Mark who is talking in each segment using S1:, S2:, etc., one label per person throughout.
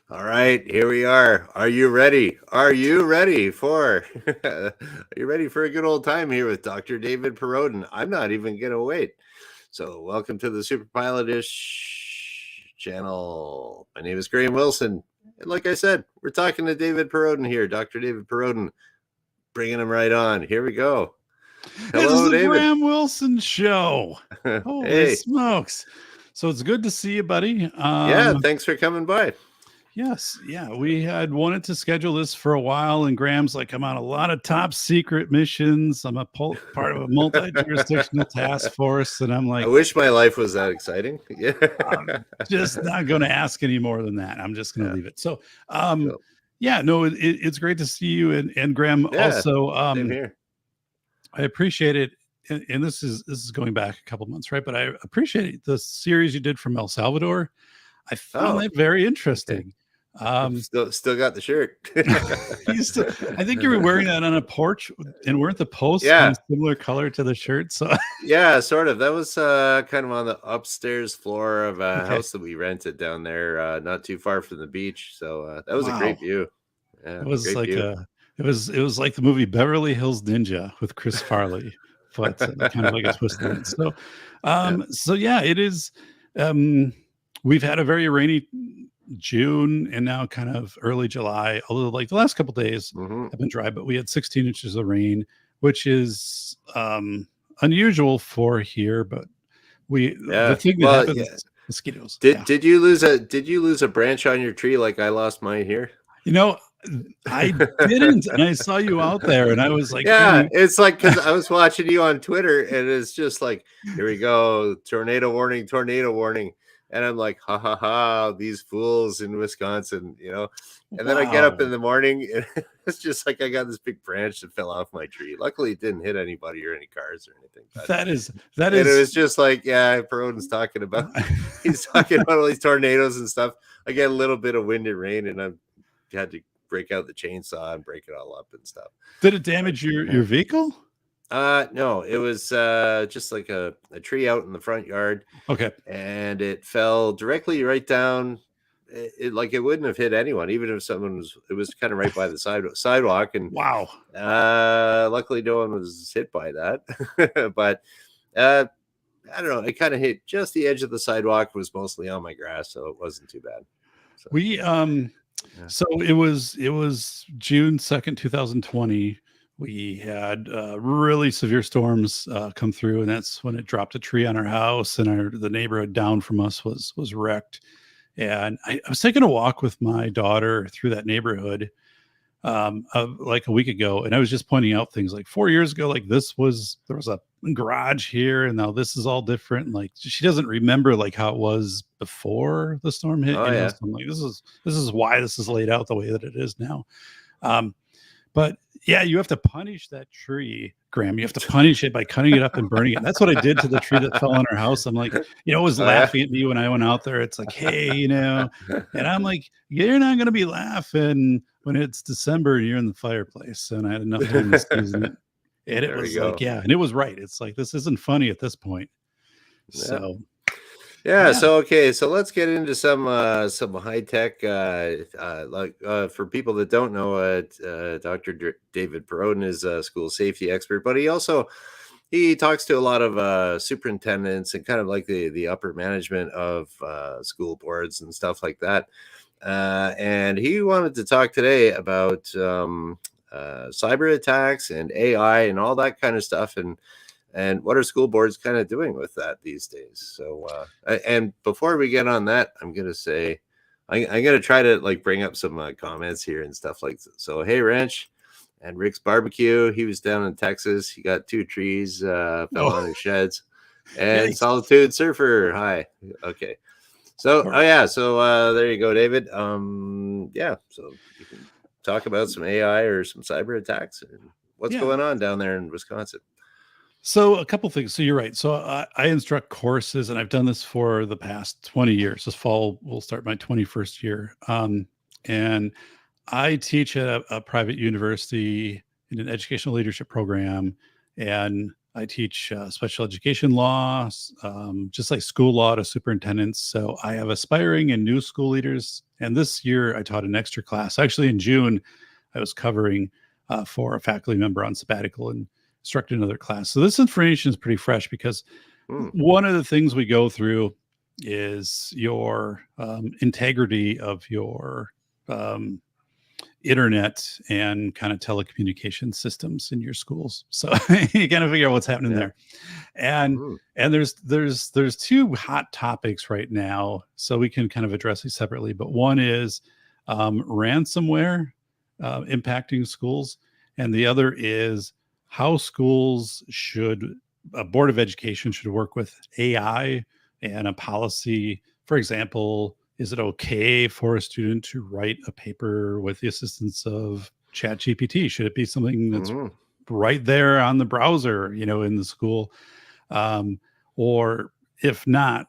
S1: All right, here we are. Are you ready? Are you ready for Are you ready for a good old time here with Dr. David Perrodin? I'm not even gonna wait. So welcome to the SuperPilotish channel. My name is Graham Wilson. And like I said, we're talking to David Perrodin here, Dr. David Perrodin, bringing him right on. Here we go.
S2: It is
S1: Hello,
S2: the
S1: David.
S2: Graham Wilson Show. Holy
S1: Hey.
S2: smokes. So it's good to see you, buddy.
S1: Yeah, thanks for coming by.
S2: Yes, yeah, we had wanted to schedule this for a while, and Graham's like, I'm on a lot of top secret missions. I'm part of a multi-jurisdictional task force, and I'm
S1: I
S2: like,
S1: wish my life was that exciting. Yeah.
S2: I'm just not going to ask any more than that. I'm just going to leave it. So,
S1: Cool.
S2: yeah, no, it's great to see you, and Graham
S1: Yeah,
S2: also.
S1: same here.
S2: I appreciate it, and this is going back a couple months, right? But I appreciate the series you did from El Salvador. I found that very interesting.
S1: Still got the shirt.
S2: I think you were wearing that on a porch, and weren't the posts
S1: Yeah.
S2: kind of similar color to the shirt? So
S1: Yeah, sort of. That was kind of on the upstairs floor of a house that we rented down there, not too far from the beach. So that was a great view. Yeah,
S2: it was
S1: great
S2: like
S1: view.
S2: it was like the movie Beverly Hills Ninja with Chris Farley, but kind of like a twist on it. So, so yeah, it is. We've had a very rainy June and now kind of early July, although like the last couple of days have been dry, but we had 16 inches of rain, which is unusual for here. But the thing that happens is mosquitoes.
S1: Did you lose a branch on your tree like I lost mine here?
S2: You know, I didn't, and I saw you out there, and I was like,
S1: yeah, it's like because I was watching you on Twitter, and it's just like, here we go, tornado warning. And I'm like, ha ha ha, these fools in Wisconsin, you know. And then I get up in the morning, and it's just like I got this big branch that fell off my tree. Luckily, it didn't hit anybody or any cars or anything.
S2: That is.
S1: And it was just like, yeah, Perrodin's talking about. He's talking about all these tornadoes and stuff. I get a little bit of wind and rain, and I had to break out the chainsaw and break it all up and stuff.
S2: Did it damage your vehicle?
S1: No, it was just like a tree out in the front yard.
S2: Okay.
S1: And it fell directly right down. It like it wouldn't have hit anyone, even if someone was. It was kind of right by the sidewalk. And
S2: wow.
S1: Luckily, no one was hit by that. But I don't know. It kind of hit just the edge of the sidewalk. It was mostly on my grass, so it wasn't too bad. So.
S2: So it was June 2nd, 2020. We had really severe storms come through, and that's when it dropped a tree on our house, and the neighborhood down from us was wrecked. And I was taking a walk with my daughter through that neighborhood like a week ago, and I was just pointing out things like 4 years ago, like there was a garage here, and now this is all different. And like she doesn't remember like how it was before the storm hit.
S1: Oh, yeah.
S2: So I'm like, this is why this is laid out the way that it is now. But yeah, you have to punish that tree, Graham. You have to punish it by cutting it up and burning it. And that's what I did to the tree that fell on our house. I'm like, it was laughing at me when I went out there. It's like, hey, and I'm like, you're not going to be laughing when it's December and you're in the fireplace. And I had enough time to season it. And it was like, and it was right. It's like, this isn't funny at this point. So.
S1: Yeah. So let's get into some high tech. For people that don't know, Dr. David Perrodin is a school safety expert, but he talks to a lot of superintendents and kind of like the upper management of school boards and stuff like that. And he wanted to talk today about cyber attacks and AI and all that kind of stuff, and what are school boards kind of doing with that these days? So, and before we get on that, I'm going to say, I'm going to try to like bring up some comments here and stuff like that. So, hey, Wrench and Rick's Barbecue. He was down in Texas. He got 2 trees fell on his sheds. And Solitude Surfer. Hi. Okay. So, So there you go, David. Yeah. So you can talk about some AI or some cyber attacks and what's going on down there in Wisconsin.
S2: So a couple things. So you're right. So I instruct courses, and I've done this for the past 20 years. This fall will start my 21st year. And I teach at a private university in an educational leadership program. And I teach special education law, just like school law to superintendents. So I have aspiring and new school leaders. And this year I taught an extra class. Actually, in June, I was covering for a faculty member on sabbatical and instructed another class. So this information is pretty fresh because one of the things we go through is your integrity of your internet and kind of telecommunication systems in your schools. So you got to figure out what's happening there. And there's two hot topics right now, so we can kind of address these separately. But one is ransomware impacting schools, and the other is how schools a board of education should work with AI and a policy. For example, is it okay for a student to write a paper with the assistance of ChatGPT? Should it be something that's right there on the browser, in the school? Or if not,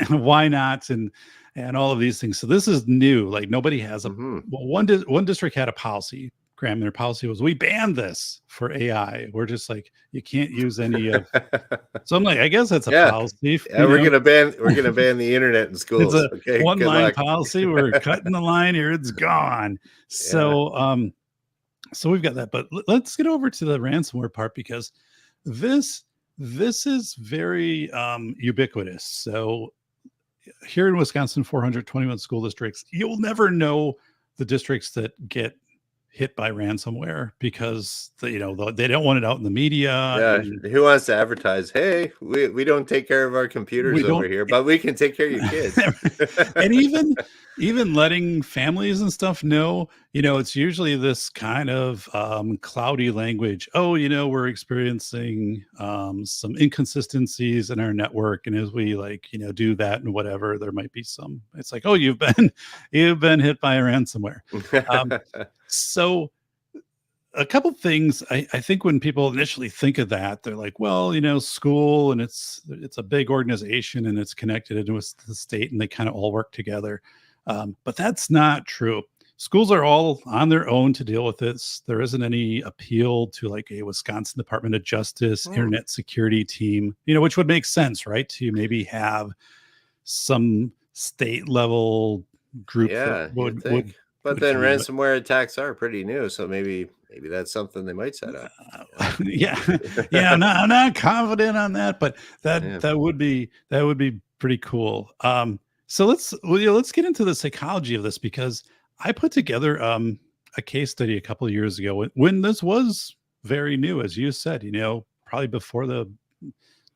S2: why not? And all of these things. So this is new. Like nobody has one district had a policy. Graham, their policy was, we banned this for AI. We're just like, you can't use any of. So I'm like, I guess that's a policy.
S1: Yeah, we're gonna ban the internet in schools.
S2: It's a one-line policy. We're cutting the line here. It's gone. So so we've got that. But let's get over to the ransomware part, because this is very ubiquitous. So here in Wisconsin, 421 school districts, you'll never know the districts that get hit by ransomware because they don't want it out in the media.
S1: Yeah, who wants to advertise? Hey, we don't take care of our computers over here, but we can take care of your kids.
S2: And even letting families and stuff know, it's usually this kind of cloudy language. Oh, we're experiencing some inconsistencies in our network, and as we do that and whatever, there might be some. It's like, oh, you've been hit by a ransomware. So a couple things, I think when people initially think of that, they're like, well, school, and it's a big organization and it's connected into the state and they kind of all work together. But that's not true. Schools are all on their own to deal with this. There isn't any appeal to like a Wisconsin Department of Justice internet security team, which would make sense, right? To maybe have some state level group that would.
S1: But then ransomware attacks are pretty new, so maybe that's something they might set up.
S2: I'm not confident on that, but that would be pretty cool. So let's get into the psychology of this, because I put together a case study a couple of years ago when this was very new, as you said. Probably before the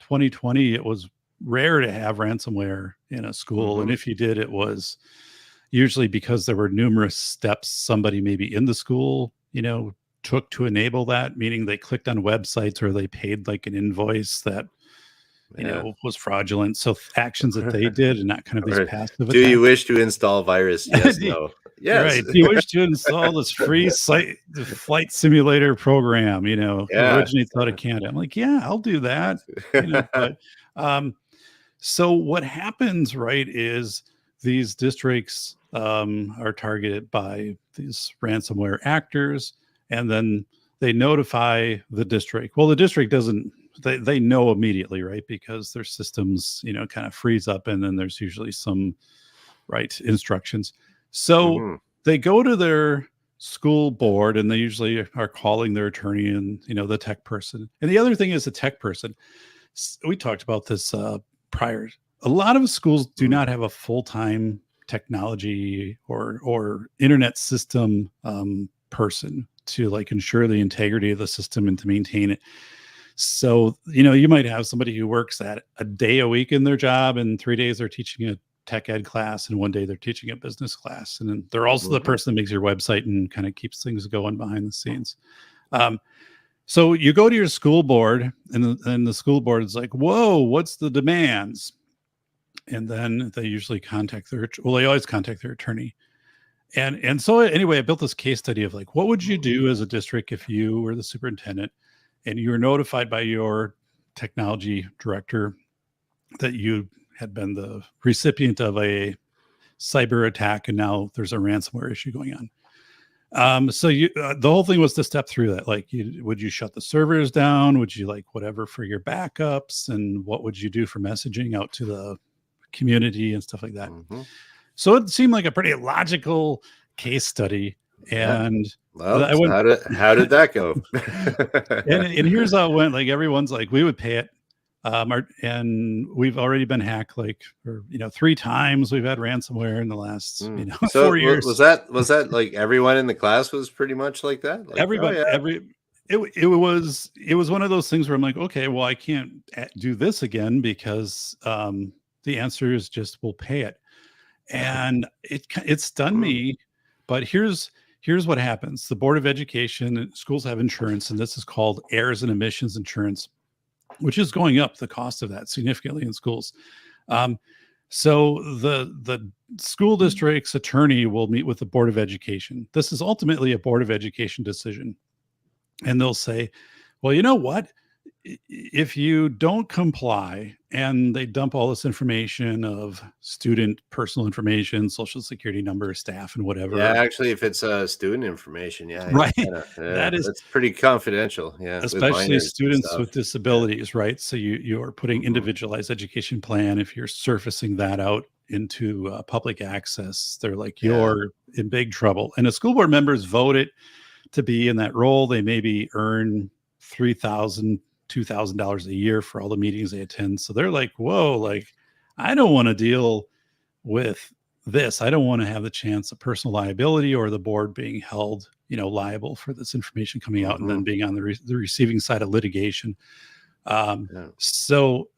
S2: 2020, it was rare to have ransomware in a school, and if you did, it was usually because there were numerous steps somebody maybe in the school, took to enable that, meaning they clicked on websites or they paid like an invoice that, was fraudulent. So actions that they did and not kind of these passive attacks.
S1: Do you wish to install virus? Yes, no. Yes.
S2: Right. Do you wish to install this free flight simulator program, originates out of Canada? I'm like, yeah, I'll do that. But so what happens, right, is these districts are targeted by these ransomware actors, and then they notify the district. Well, the district doesn't, they know immediately, right? Because their systems, kind of freeze up, and then there's usually some instructions. So they go to their school board, and they usually are calling their attorney and, the tech person. And the other thing is the tech person. We talked about this prior. A lot of schools do not have a full-time technology or internet system person to ensure the integrity of the system and to maintain it. So, you might have somebody who works at a day a week in their job, and 3 days they're teaching a tech ed class, and 1 day they're teaching a business class. And then they're also the person that makes your website and kind of keeps things going behind the scenes. So you go to your school board, and the school board is like, whoa, what's the demands? And then they usually they always contact their attorney. And so anyway, I built this case study of what would you do as a district if you were the superintendent and you were notified by your technology director that you had been the recipient of a cyber attack, and now there's a ransomware issue going on. So the whole thing was to step through that. Like, would you shut the servers down? Would you like whatever for your backups? And what would you do for messaging out to the community and stuff like that?
S1: Mm-hmm.
S2: So it seemed like a pretty logical case study. And
S1: well,
S2: I went,
S1: how did that go?
S2: and here's how it went. Like, everyone's like, we would pay it. And we've already been hacked, like, or 3 times we've had ransomware in the last
S1: so
S2: 4 years.
S1: Was that like everyone in the class was pretty much like that? Like,
S2: Everybody, it was one of those things where I'm like, okay, well, I can't do this again because the answer is just we'll pay it, and it stunned me. But here's what happens: the Board of Education, schools have insurance, and this is called errors and omissions insurance, which is going up the cost of that significantly in schools. So the school district's attorney will meet with the Board of Education. This is ultimately a Board of Education decision. And they'll say, well, you know what? If you don't comply, and they dump all this information of student personal information, social security number, staff, and whatever.
S1: Yeah, actually, if it's student information,
S2: right,
S1: that's pretty confidential. Yeah,
S2: especially students with disabilities, right? So you are putting individualized education plan. If you're surfacing that out into public access, they're like, you're in big trouble. And the school board members voted to be in that role. They maybe earn $3,000, $2,000 a year for all the meetings they attend. So they're like, whoa, like, I don't want to deal with this. I don't want to have the chance of personal liability or the board being held, liable for this information coming out and then being on the receiving side of litigation. So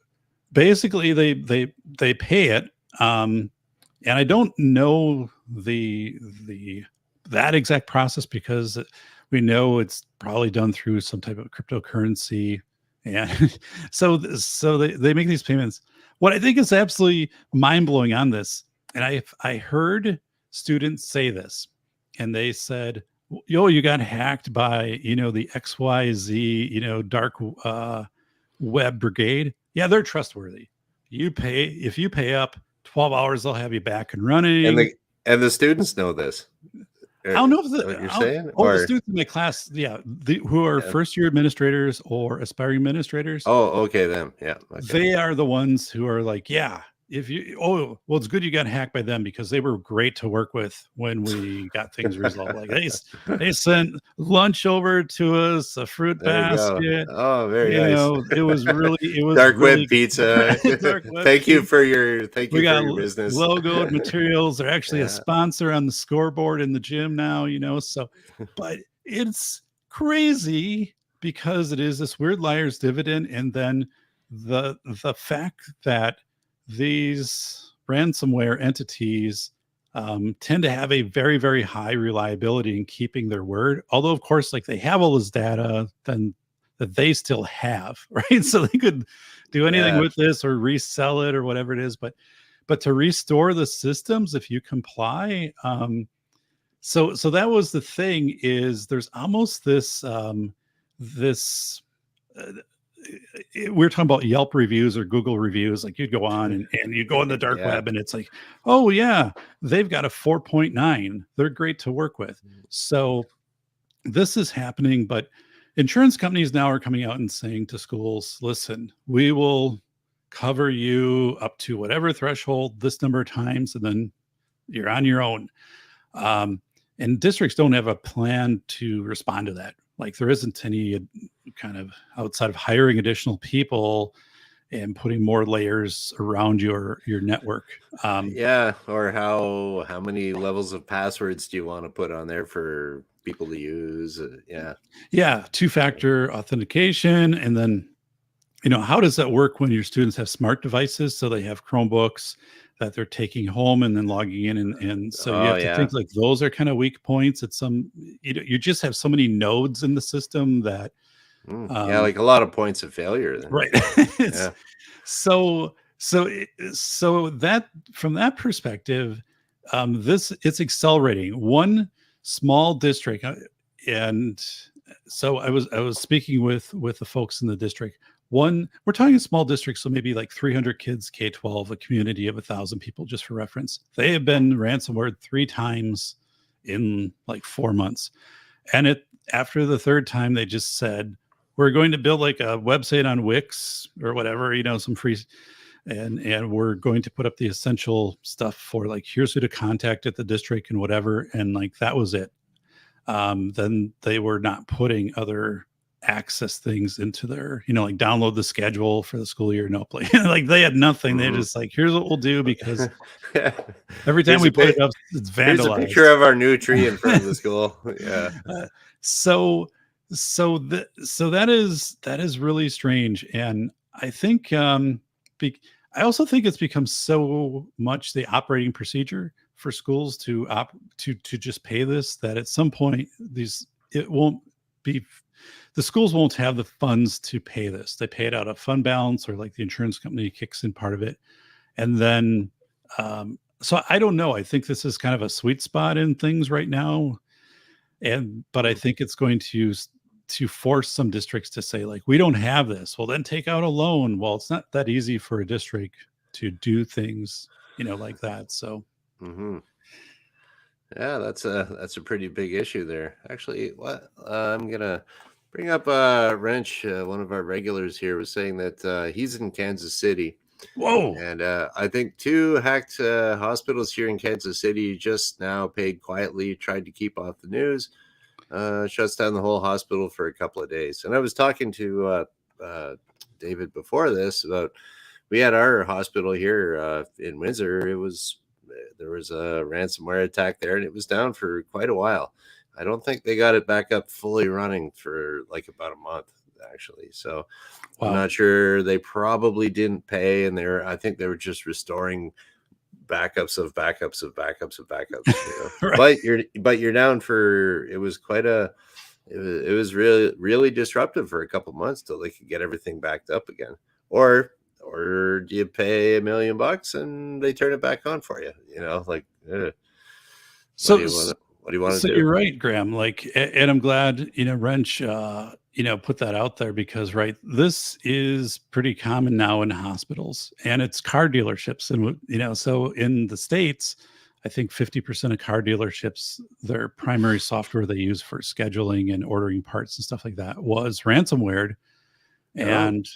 S2: basically they pay it. And I don't know that exact process, because we know it's probably done through some type of cryptocurrency. And so they make these payments. What I think is absolutely mind-blowing on this, and I heard students say this, and they said, yo, you got hacked by, the XYZ, dark web brigade. Yeah, they're trustworthy. If you pay up 12 hours, they'll have you back and running.
S1: And the students know this.
S2: I don't know if
S1: what you're saying.
S2: The students in my class, who are first year administrators or aspiring administrators.
S1: Oh, okay, them. Yeah, okay.
S2: They are the ones who are like, it's good you got hacked by them, because they were great to work with when we got things resolved. Like they sent lunch over to us, a fruit basket.
S1: Oh, very nice.
S2: It was
S1: dark
S2: really
S1: web pizza. Thank you for your business.
S2: Logoed materials. They're actually a sponsor on the scoreboard in the gym now. So, but it's crazy because it is this weird liar's dividend, and then the fact that these ransomware entities tend to have a very, very high reliability in keeping their word. Although, of course, like, they have all this data then that they still have, right? So they could do anything with this or resell it or whatever it is. But to restore the systems, if you comply, so that was the thing. Is there's almost this we're talking about Yelp reviews or Google reviews. Like, you'd go on and you go on the dark web, and it's like, oh yeah, they've got a 4.9. They're great to work with. So this is happening, but insurance companies now are coming out and saying to schools, listen, we will cover you up to whatever threshold this number of times, and then you're on your own. And districts don't have a plan to respond to that. Like, there isn't any kind of, outside of hiring additional people and putting more layers around your network.
S1: Or how many levels of passwords do you want to put on there for people to use?
S2: Two-factor authentication. And then, how does that work when your students have smart devices? So they have Chromebooks that they're taking home and then logging in, and so you have to think, like, those are kind of weak points. At some, you just have so many nodes in the system that
S1: like a lot of points of failure then.
S2: Right. So that, from that perspective, it's accelerating. One small district, and so I was speaking with the folks in the district. We're talking a small district, so maybe like 300 kids, K-12, a community of 1,000 people, just for reference. They have been ransomware 3 times in like 4 months. And after the third time, they just said, we're going to build like a website on Wix or whatever, some free, and we're going to put up the essential stuff for like, here's who to contact at the district and whatever. And like, that was it. Then they were not putting other access things into their, like download the schedule for the school year. Nope. Like they had nothing. They're just like, here's what we'll do, because every time we put it up, it's vandalized.
S1: Here's a picture of our new tree in front of the school. Yeah.
S2: So that is really strange. And I think, I also think it's become so much the operating procedure for schools to just pay this, that at some point the schools won't have the funds to pay this. They pay it out of fund balance, or like the insurance company kicks in part of it. And then, so I don't know. I think this is kind of a sweet spot in things right now. But I think it's going to force some districts to say, like, we don't have this. Well, then take out a loan. Well, it's not that easy for a district to do things, like that. So,
S1: yeah, that's a pretty big issue there. Actually, I'm gonna bring up Wrench. One of our regulars here was saying that he's in Kansas City.
S2: Whoa!
S1: And I think 2 hacked hospitals here in Kansas City just now paid quietly, tried to keep off the news, shuts down the whole hospital for a couple of days. And I was talking to David before this about, we had our hospital here in Windsor. There was a ransomware attack there, and it was down for quite a while. I don't think they got it back up fully running for like about a month, actually. So wow. I'm not sure. They probably didn't pay, and I think they were just restoring backups of backups of backups of backups. Right. But you're down for, it was it was really, really disruptive for a couple months till they could get everything backed up again. Or do you pay $1 million and they turn it back on for you? Like,
S2: so
S1: what do you want to do?
S2: So you're right, Graham. Like, and I'm glad, Wrench, put that out there, because, right, this is pretty common now in hospitals, and it's car dealerships. And, so in the States, I think 50% of car dealerships, their primary software they use for scheduling and ordering parts and stuff like that was ransomware. And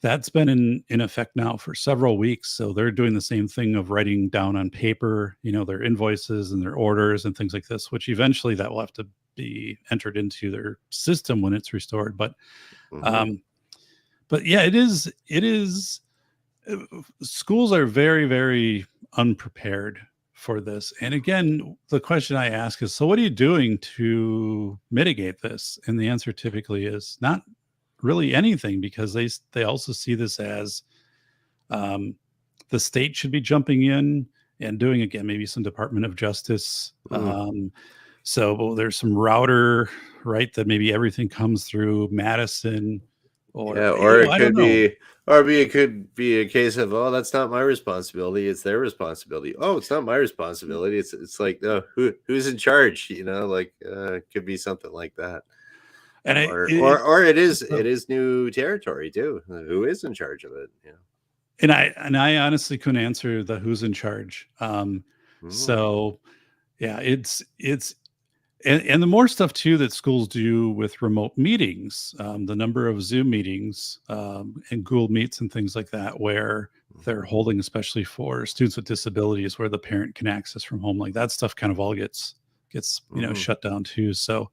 S2: that's been in effect now for several weeks. So they're doing the same thing of writing down on paper, their invoices and their orders and things like this, which eventually that will have to be entered into their system when it's restored. But, but yeah, it is, schools are very, very unprepared for this. And again, the question I ask is, so what are you doing to mitigate this? And the answer typically is not really anything, because they also see this as the state should be jumping in and doing, again, maybe some Department of Justice. So there's some router, right, that maybe everything comes through Madison, or it could be a case of, oh, that's not my responsibility, it's their responsibility. Oh, it's not my responsibility. It's like, who's in charge? It could be something like that. And it is new territory too. Who is in charge of it? And I honestly couldn't answer the who's in charge. So yeah, it's and the more stuff too that schools do with remote meetings, the number of Zoom meetings and Google Meets and things like that, where they're holding, especially for students with disabilities, where the parent can access from home, like that stuff kind of all gets shut down too. So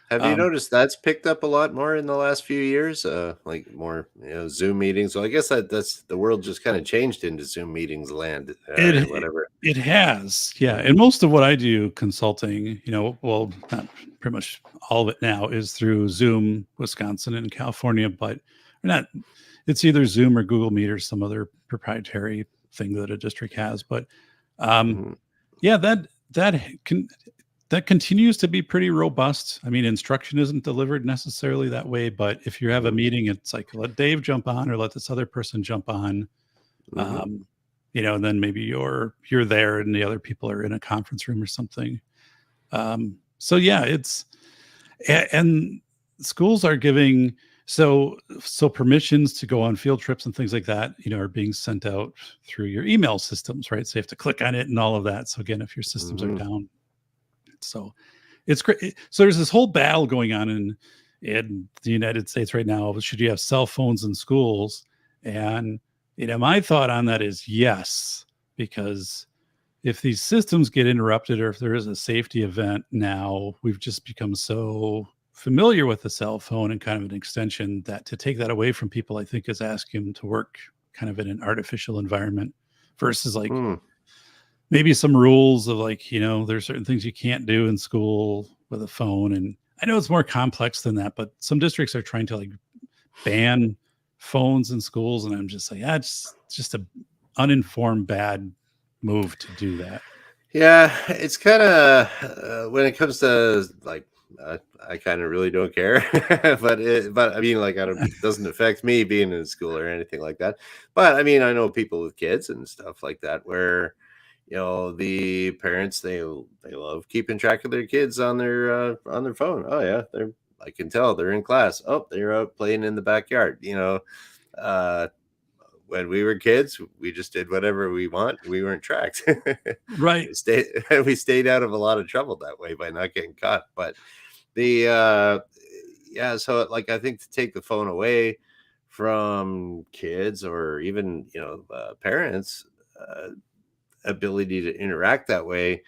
S1: have you noticed that's picked up a lot more in the last few years? Like more, Zoom meetings. So I guess that's the world just kind of changed into Zoom meetings land. Whatever
S2: it has, yeah. And most of what I do consulting, well, not pretty much all of it now is through Zoom, Wisconsin and California, but not. It's either Zoom or Google Meet or some other proprietary thing that a district has. But yeah, that continues to be pretty robust. I mean, instruction isn't delivered necessarily that way, but if you have a meeting, it's like, let Dave jump on or let this other person jump on, and then maybe you're there and the other people are in a conference room or something. So yeah, and schools are giving, so permissions to go on field trips and things like that, are being sent out through your email systems, right? So you have to click on it and all of that. So again, if your systems are down, So it's great. So there's this whole battle going on in the United States right now. Should you have cell phones in schools? And my thought on that is yes, because if these systems get interrupted or if there is a safety event now, we've just become so familiar with the cell phone and kind of an extension that to take that away from people, I think, is asking them to work kind of in an artificial environment versus like maybe some rules of like, there's certain things you can't do in school with a phone. And I know it's more complex than that, but some districts are trying to like ban phones in schools. And I'm just like, it's just a uninformed bad move to do that.
S1: Yeah, it's kind of when it comes to like I kind of really don't care, but I mean, like, it doesn't affect me being in school or anything like that. But I mean, I know people with kids and stuff like that where the parents they love keeping track of their kids on their phone. Oh yeah, I can tell they're in class. Oh, they're out playing in the backyard. Uh, when we were kids, we just did whatever we want. We weren't tracked.
S2: Right.
S1: we stayed out of a lot of trouble that way by not getting caught. But the yeah, so like I think to take the phone away from kids or even parents ability to interact that way,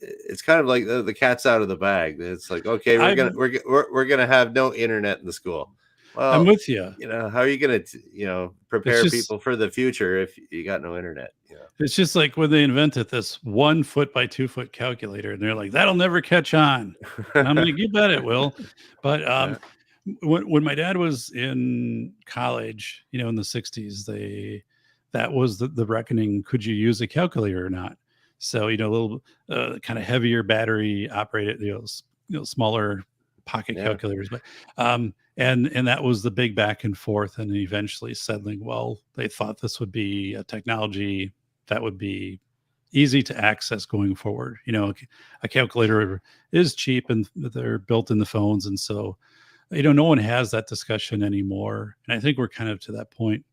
S1: it's kind of like the cat's out of the bag. It's like, okay, we're gonna have no internet in the school.
S2: I'm
S1: Well,
S2: with you.
S1: how are you gonna prepare people for the future if you got no internet?
S2: It's just like when they invented this 1 foot by 2 foot calculator, and they're like, "That'll never catch on." And I'm like, "You bet it will." But
S1: Yeah.
S2: when my dad was in college, in the '60s, that was the reckoning. Could you use a calculator or not? So a little kind of heavier battery operated, smaller pocket
S1: Yeah.
S2: calculators, but and that was the big back and forth, and eventually settling. Well, they thought this would be a technology that would be easy to access going forward. A calculator is cheap and they're built in the phones. And so, no one has that discussion anymore. And I think we're kind of to that point.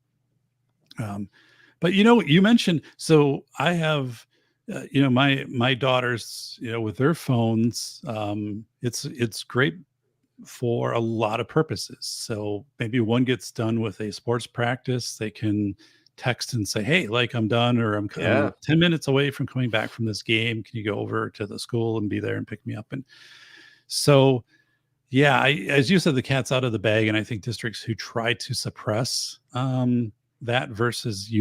S2: But you mentioned, so I have, my daughters, with their phones, it's great for a lot of purposes. So maybe one gets done with a sports practice, they can text and say, "Hey, like I'm done," or I'm
S1: Yeah.
S2: 10 minutes away from coming back from this game. Can you go over to the school and be there and pick me up? And so, yeah, as you said, the cat's out of the bag. And I think districts who try to suppress that versus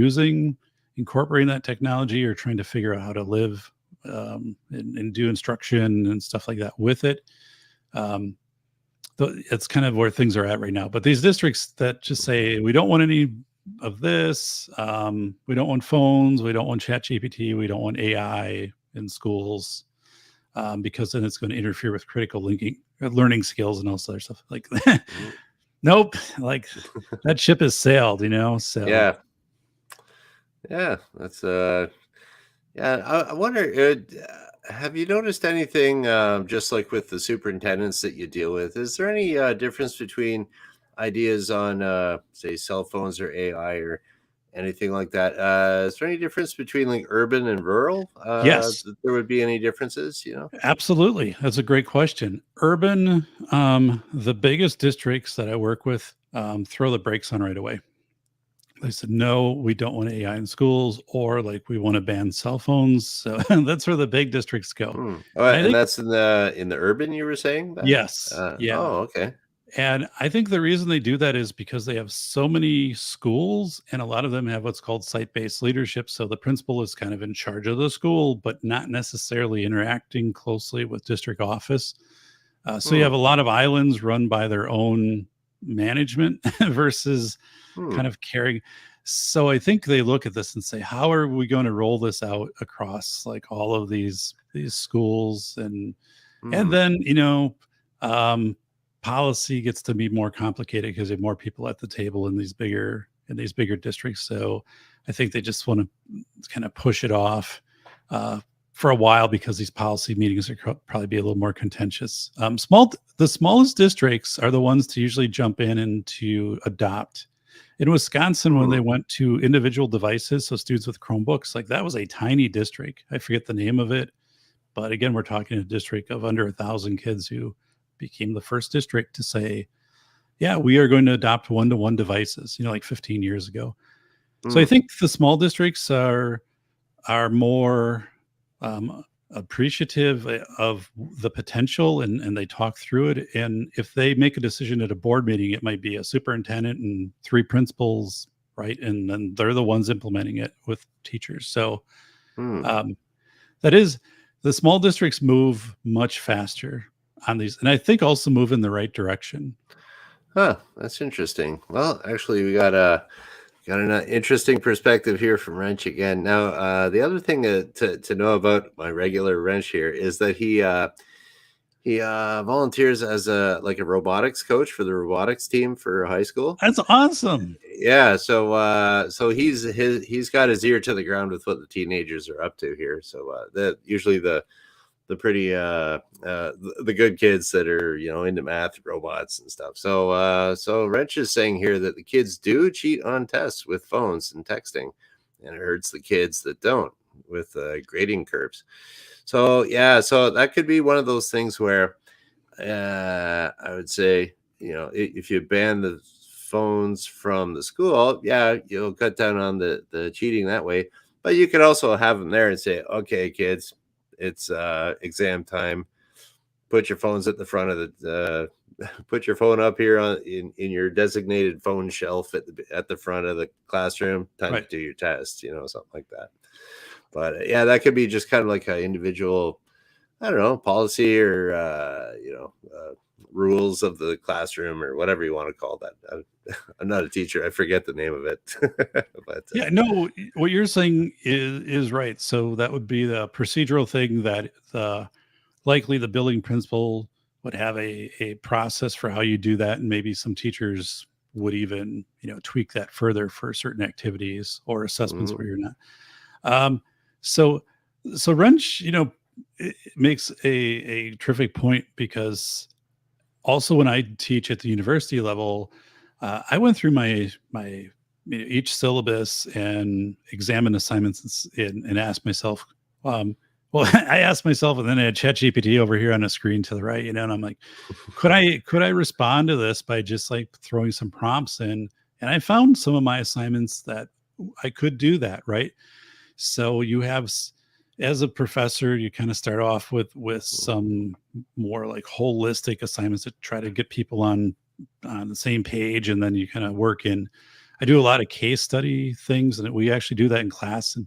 S2: incorporating that technology or trying to figure out how to live and do instruction and stuff like that with it. It's kind of where things are at right now. But these districts that just say, we don't want any of this, we don't want phones, we don't want chat GPT, we don't want AI in schools, because then it's going to interfere with critical learning skills and all this other stuff. Like, nope, like that ship has sailed, so.
S1: Yeah, that's I wonder, have you noticed anything, just like with the superintendents that you deal with? Is there any difference between ideas on, say, cell phones or AI or anything like that? Is there any difference between like urban and rural?
S2: Yes,
S1: That there would be any differences?
S2: absolutely. That's a great question. Urban, the biggest districts that I work with throw the brakes on right away. They said, no, we don't want AI in schools, or like we want to ban cell phones. So that's where the big districts go.
S1: Oh,
S2: And I
S1: and
S2: think,
S1: that's in the urban, you were saying that?
S2: yes, yeah.
S1: Oh, okay.
S2: And I think the reason they do that is because they have so many schools, and a lot of them have what's called site-based leadership. So the principal is kind of in charge of the school, but not necessarily interacting closely with district office. So you have a lot of islands run by their own management versus kind of caring. So I think they look at this and say, how are we going to roll this out across like all of these schools? And then, policy gets to be more complicated because you have more people at the table in these bigger districts. So I think they just want to kind of push it off for a while because these policy meetings are probably be a little more contentious. The smallest districts are the ones to usually jump in and to adopt. In Wisconsin, when they went to individual devices, so students with Chromebooks, like that was a tiny district. I forget the name of it, But again, we're talking a district of under 1,000 kids who became the first district to say, yeah, we are going to adopt one-to-one devices, like 15 years ago. So I think the small districts are more appreciative of the potential, and they talk through it. And if they make a decision at a board meeting, it might be a superintendent and 3 principals, right? And then they're the ones implementing it with teachers. So that is, the small districts move much faster on these, and I think also move in the right direction.
S1: Huh, that's interesting. Well, actually, we got an interesting perspective here from Wrench again. Now, the other thing to know about my regular Wrench here is that he volunteers as a robotics coach for the robotics team for high school.
S2: That's awesome.
S1: Yeah, so he's got his ear to the ground with what the teenagers are up to here. So that usually the pretty the good kids that are into math, robots and stuff. So Wrench is saying here that the kids do cheat on tests with phones and texting, and it hurts the kids that don't with grading curves. So yeah, so that could be one of those things where I would say, if you ban the phones from the school, yeah, you'll cut down on the cheating that way. But you could also have them there and say, okay, kids, it's exam time. Put your phones at the front of the put your phone up here in your designated phone shelf at the front of the classroom. Time to do your test, something like that. But yeah, that could be just kind of like an individual, I don't know, policy or rules of the classroom or whatever you want to call that. I'm not a teacher. I forget the name of it. But
S2: yeah, no, what you're saying is right. So that would be the procedural thing that likely the building principal would have a process for how you do that. And maybe some teachers would even, tweak that further for certain activities or assessments where you're not. So Wrench, it makes a terrific point, because also when I teach at the university level, I went through my each syllabus and examined assignments and asked myself, I asked myself, and then I had ChatGPT over here on a screen to the right, and I'm like, could I respond to this by just like throwing some prompts in? And I found some of my assignments that I could do that, right? So you have, as a professor, you kind of start off with some more like holistic assignments to try to get people on the same page, and then you kind of work in. I do a lot of case study things, and we actually do that in class. And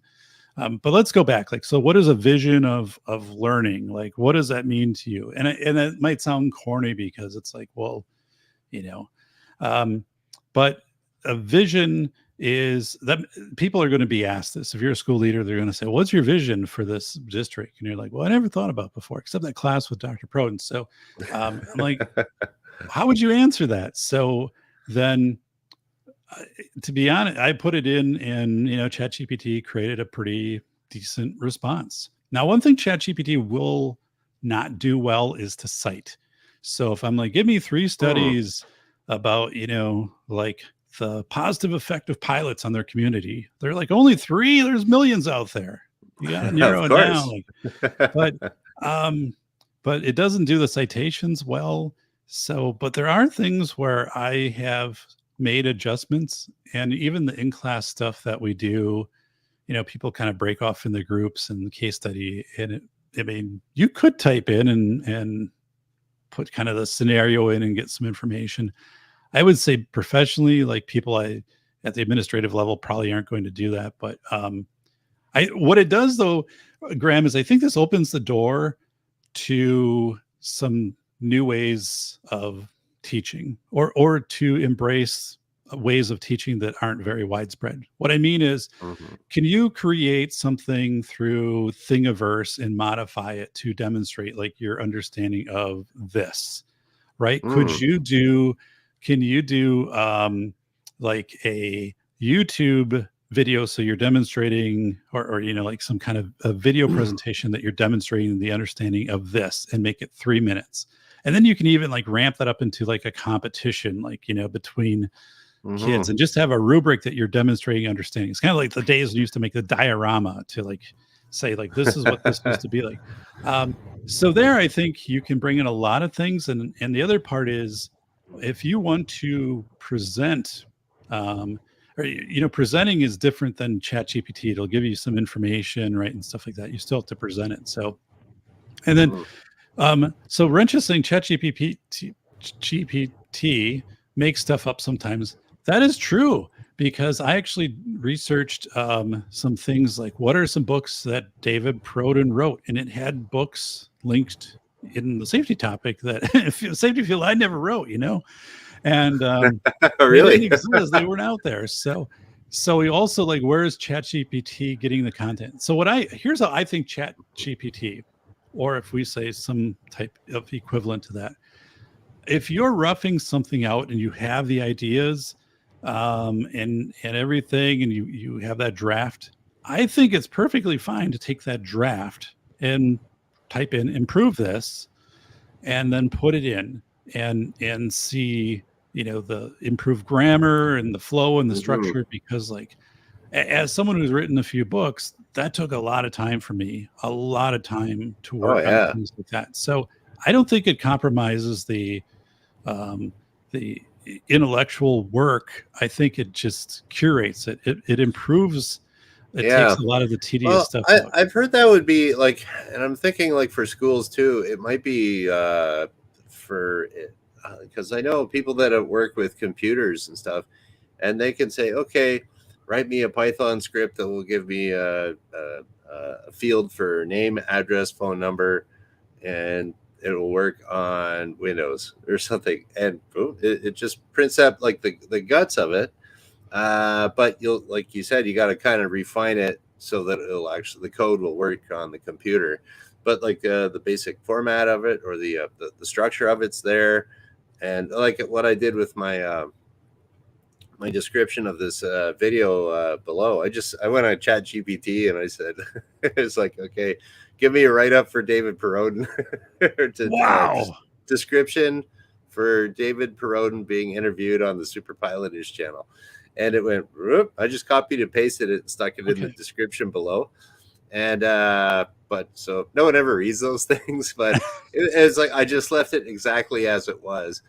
S2: but let's go back. Like, so what is a vision of learning? Like, what does that mean to you? And it might sound corny, because it's like, well, but a vision is that people are going to be asked this. If you're a school leader, they're going to say, what's your vision for this district? And you're like, well, I never thought about before, except that class with Dr. Perrodin. So I'm like, how would you answer that? So then, to be honest, I put it in, and ChatGPT created a pretty decent response. Now, one thing ChatGPT will not do well is to cite. So if I'm like, give me 3 studies about, like the positive effect of pilots on their community, they're like, only 3? There's millions out there. You got to narrow it down. But it doesn't do the citations well. So, but there are things where I have made adjustments, and even the in-class stuff that we do, people kind of break off in the groups and the case study. And you could type in and put kind of the scenario in and get some information. I would say professionally, like people at the administrative level probably aren't going to do that. But what it does though, Graham, is I think this opens the door to some new ways of teaching, or to embrace ways of teaching that aren't very widespread. What I mean is, can you create something through Thingiverse and modify it to demonstrate like your understanding of this, right? Can you do like a YouTube video, so you're demonstrating, or like some kind of a video presentation that you're demonstrating the understanding of this, and make it 3 minutes. And then you can even like ramp that up into like a competition, like, between kids, and just have a rubric that you're demonstrating understanding. It's kind of like the days we used to make the diorama to like say like, this is what this used to be like. So there, I think you can bring in a lot of things. And the other part is, if you want to present, or presenting is different than ChatGPT. It'll give you some information, right, and stuff like that. You still have to present it. So, and then, so Wrench is saying GPT makes stuff up sometimes. That is true, because I actually researched some things like, what are some books that David Perrodin wrote, and it had books linked in the safety topic that safety field I never wrote, and
S1: Really?
S2: they didn't exist. They weren't out there. So we also like, where is ChatGPT getting the content? So here's how I think ChatGPT, or if we say some type of equivalent to that, if you're roughing something out and you have the ideas and everything, and you have that draft, I think it's perfectly fine to take that draft and type in improve this, and then put it in and see, the improved grammar and the flow and the structure, because like, as someone who's written a few books, that took a lot of time for me, a lot of time to work on things like that. So I don't think it compromises the intellectual work. I think it just curates it. It improves. It takes a lot of the tedious stuff out.
S1: I've heard that would be like, and I'm thinking like for schools too, it might be because I know people that have worked with computers and stuff, and they can say, okay, write me a Python script that will give me a field for name, address, phone number, and it will work on Windows or something. And boom, it just prints up like the guts of it. But like you said, you got to kind of refine it so that the code will work on the computer. But like the basic format of it, or the structure of it's there. And like what I did with my my description of this video below, I went on ChatGPT and I said, it's like, okay, give me a write-up for David Perrodin.
S2: Wow.
S1: Description for David Perrodin being interviewed on the SuperPilotish channel. And it went, whoop, I just copied and pasted it and stuck it in the description below. And but so no one ever reads those things, but it's like I just left it exactly as it was,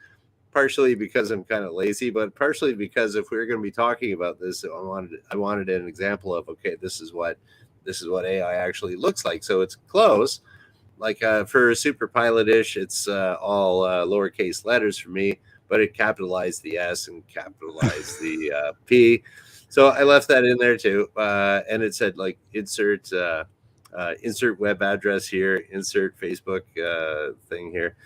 S1: partially because I'm kind of lazy, but partially because if we were going to be talking about this, I wanted an example of, okay, this is what AI actually looks like. So it's close. Like for SuperPilotish, it's all lowercase letters for me, but it capitalized the S and capitalized the P. So I left that in there too. And it said like insert web address here, insert Facebook thing here,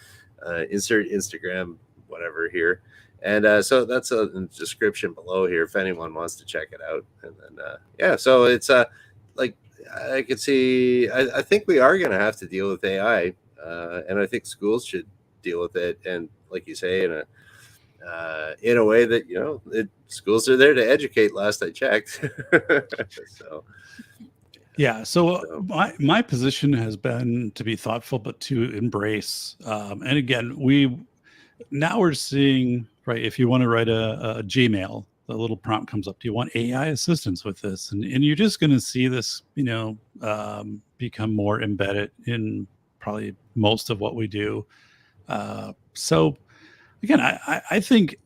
S1: insert Instagram, whatever here. And so that's a description below here if anyone wants to check it out. And then, so it's like I could see, I think we are going to have to deal with AI. And I think schools should deal with it. And like you say, in a way that, schools are there to educate, last I checked. So
S2: my position has been to be thoughtful, but to embrace. And again, we're seeing, right, if you want to write a Gmail, the little prompt comes up, do you want AI assistance with this? And you're just going to see this, become more embedded in probably most of what we do. So again, I think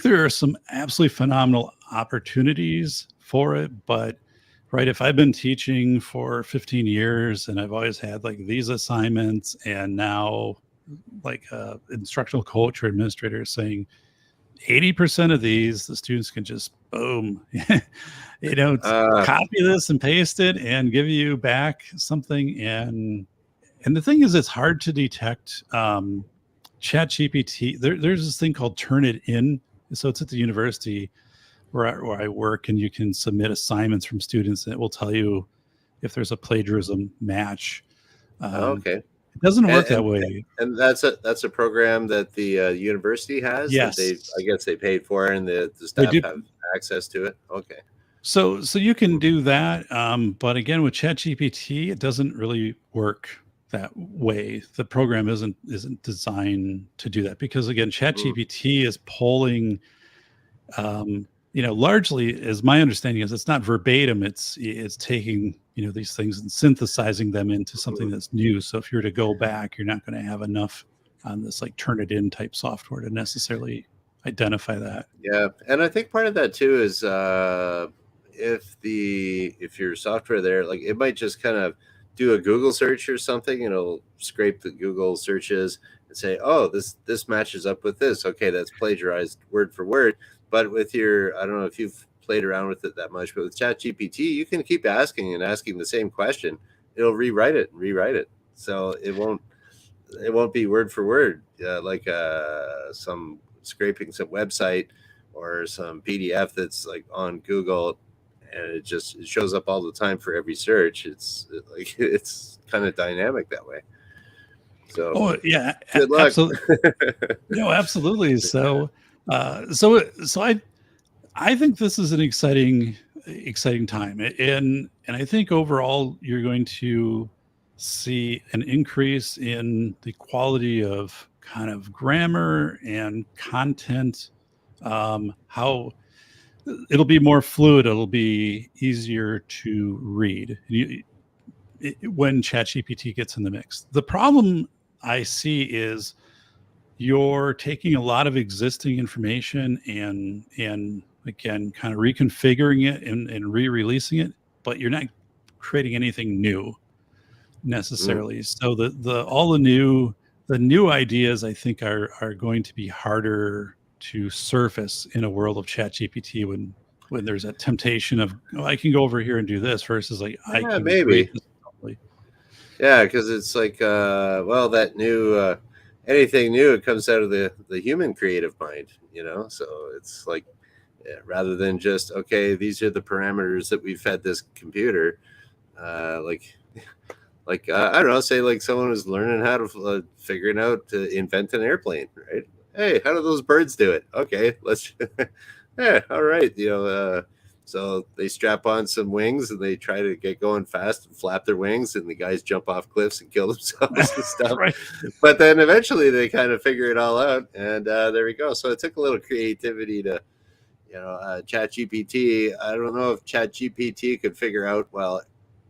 S2: there are some absolutely phenomenal opportunities for it, but right, if I've been teaching for 15 years and I've always had like these assignments, and now like instructional coach or administrator saying 80% of these, the students can just boom, copy this and paste it and give you back something. And the thing is, it's hard to detect ChatGPT. There's this thing called Turnitin. So it's at the university where I work, and you can submit assignments from students, and it will tell you if there's a plagiarism match.
S1: Okay.
S2: It doesn't work that way.
S1: And that's a program that the university has.
S2: Yes.
S1: I guess they paid for, and the staff have access to it. Okay.
S2: So you can do that. But again, with ChatGPT, it doesn't really work that way. The program isn't designed to do that, because again, ChatGPT is pulling, largely, as my understanding is, it's not verbatim. It's taking, these things and synthesizing them into something that's new. So if you're to go back, you're not going to have enough on this like Turnitin type software to necessarily identify that.
S1: Yeah, and I think part of that too is if your software there, like it might just kind of do a Google search or something, and it'll scrape the Google searches and say, "Oh, this matches up with this. Okay, that's plagiarized word for word." But with your, I don't know if you've played around with it that much, but with ChatGPT, you can keep asking and asking the same question. It'll rewrite it and rewrite it, so it won't be word for word like some scraping some website or some PDF that's like on Google, and it shows up all the time for every search. It's kind of dynamic that way. So
S2: Oh yeah,
S1: good luck.
S2: absolutely. No, absolutely. So I think this is an exciting time, and I think overall you're going to see an increase in the quality of kind of grammar and content. How it'll be more fluid, it'll be easier to read when ChatGPT gets in the mix. The problem I see is you're taking a lot of existing information and again kind of reconfiguring it and re-releasing it, but you're not creating anything new necessarily. So the all the new ideas I think are going to be harder to surface in a world of chat gpt when there's a temptation of, oh, I can go over here and do this versus like I
S1: Yeah,
S2: can
S1: maybe.
S2: create this totally.
S1: Yeah, because it's like well, that new anything new, it comes out of the human creative mind, so it's like, yeah, rather than just, okay, these are the parameters that we fed this computer, like I don't know, say like someone was learning how to figuring out to invent an airplane, right? Hey, how do those birds do it? Okay, let's yeah, all right, so they strap on some wings and they try to get going fast and flap their wings, and the guys jump off cliffs and kill themselves and stuff.
S2: Right.
S1: But then eventually they kind of figure it all out, and there we go. So it took a little creativity to, Chat GPT. I don't know if Chat GPT could figure out, well,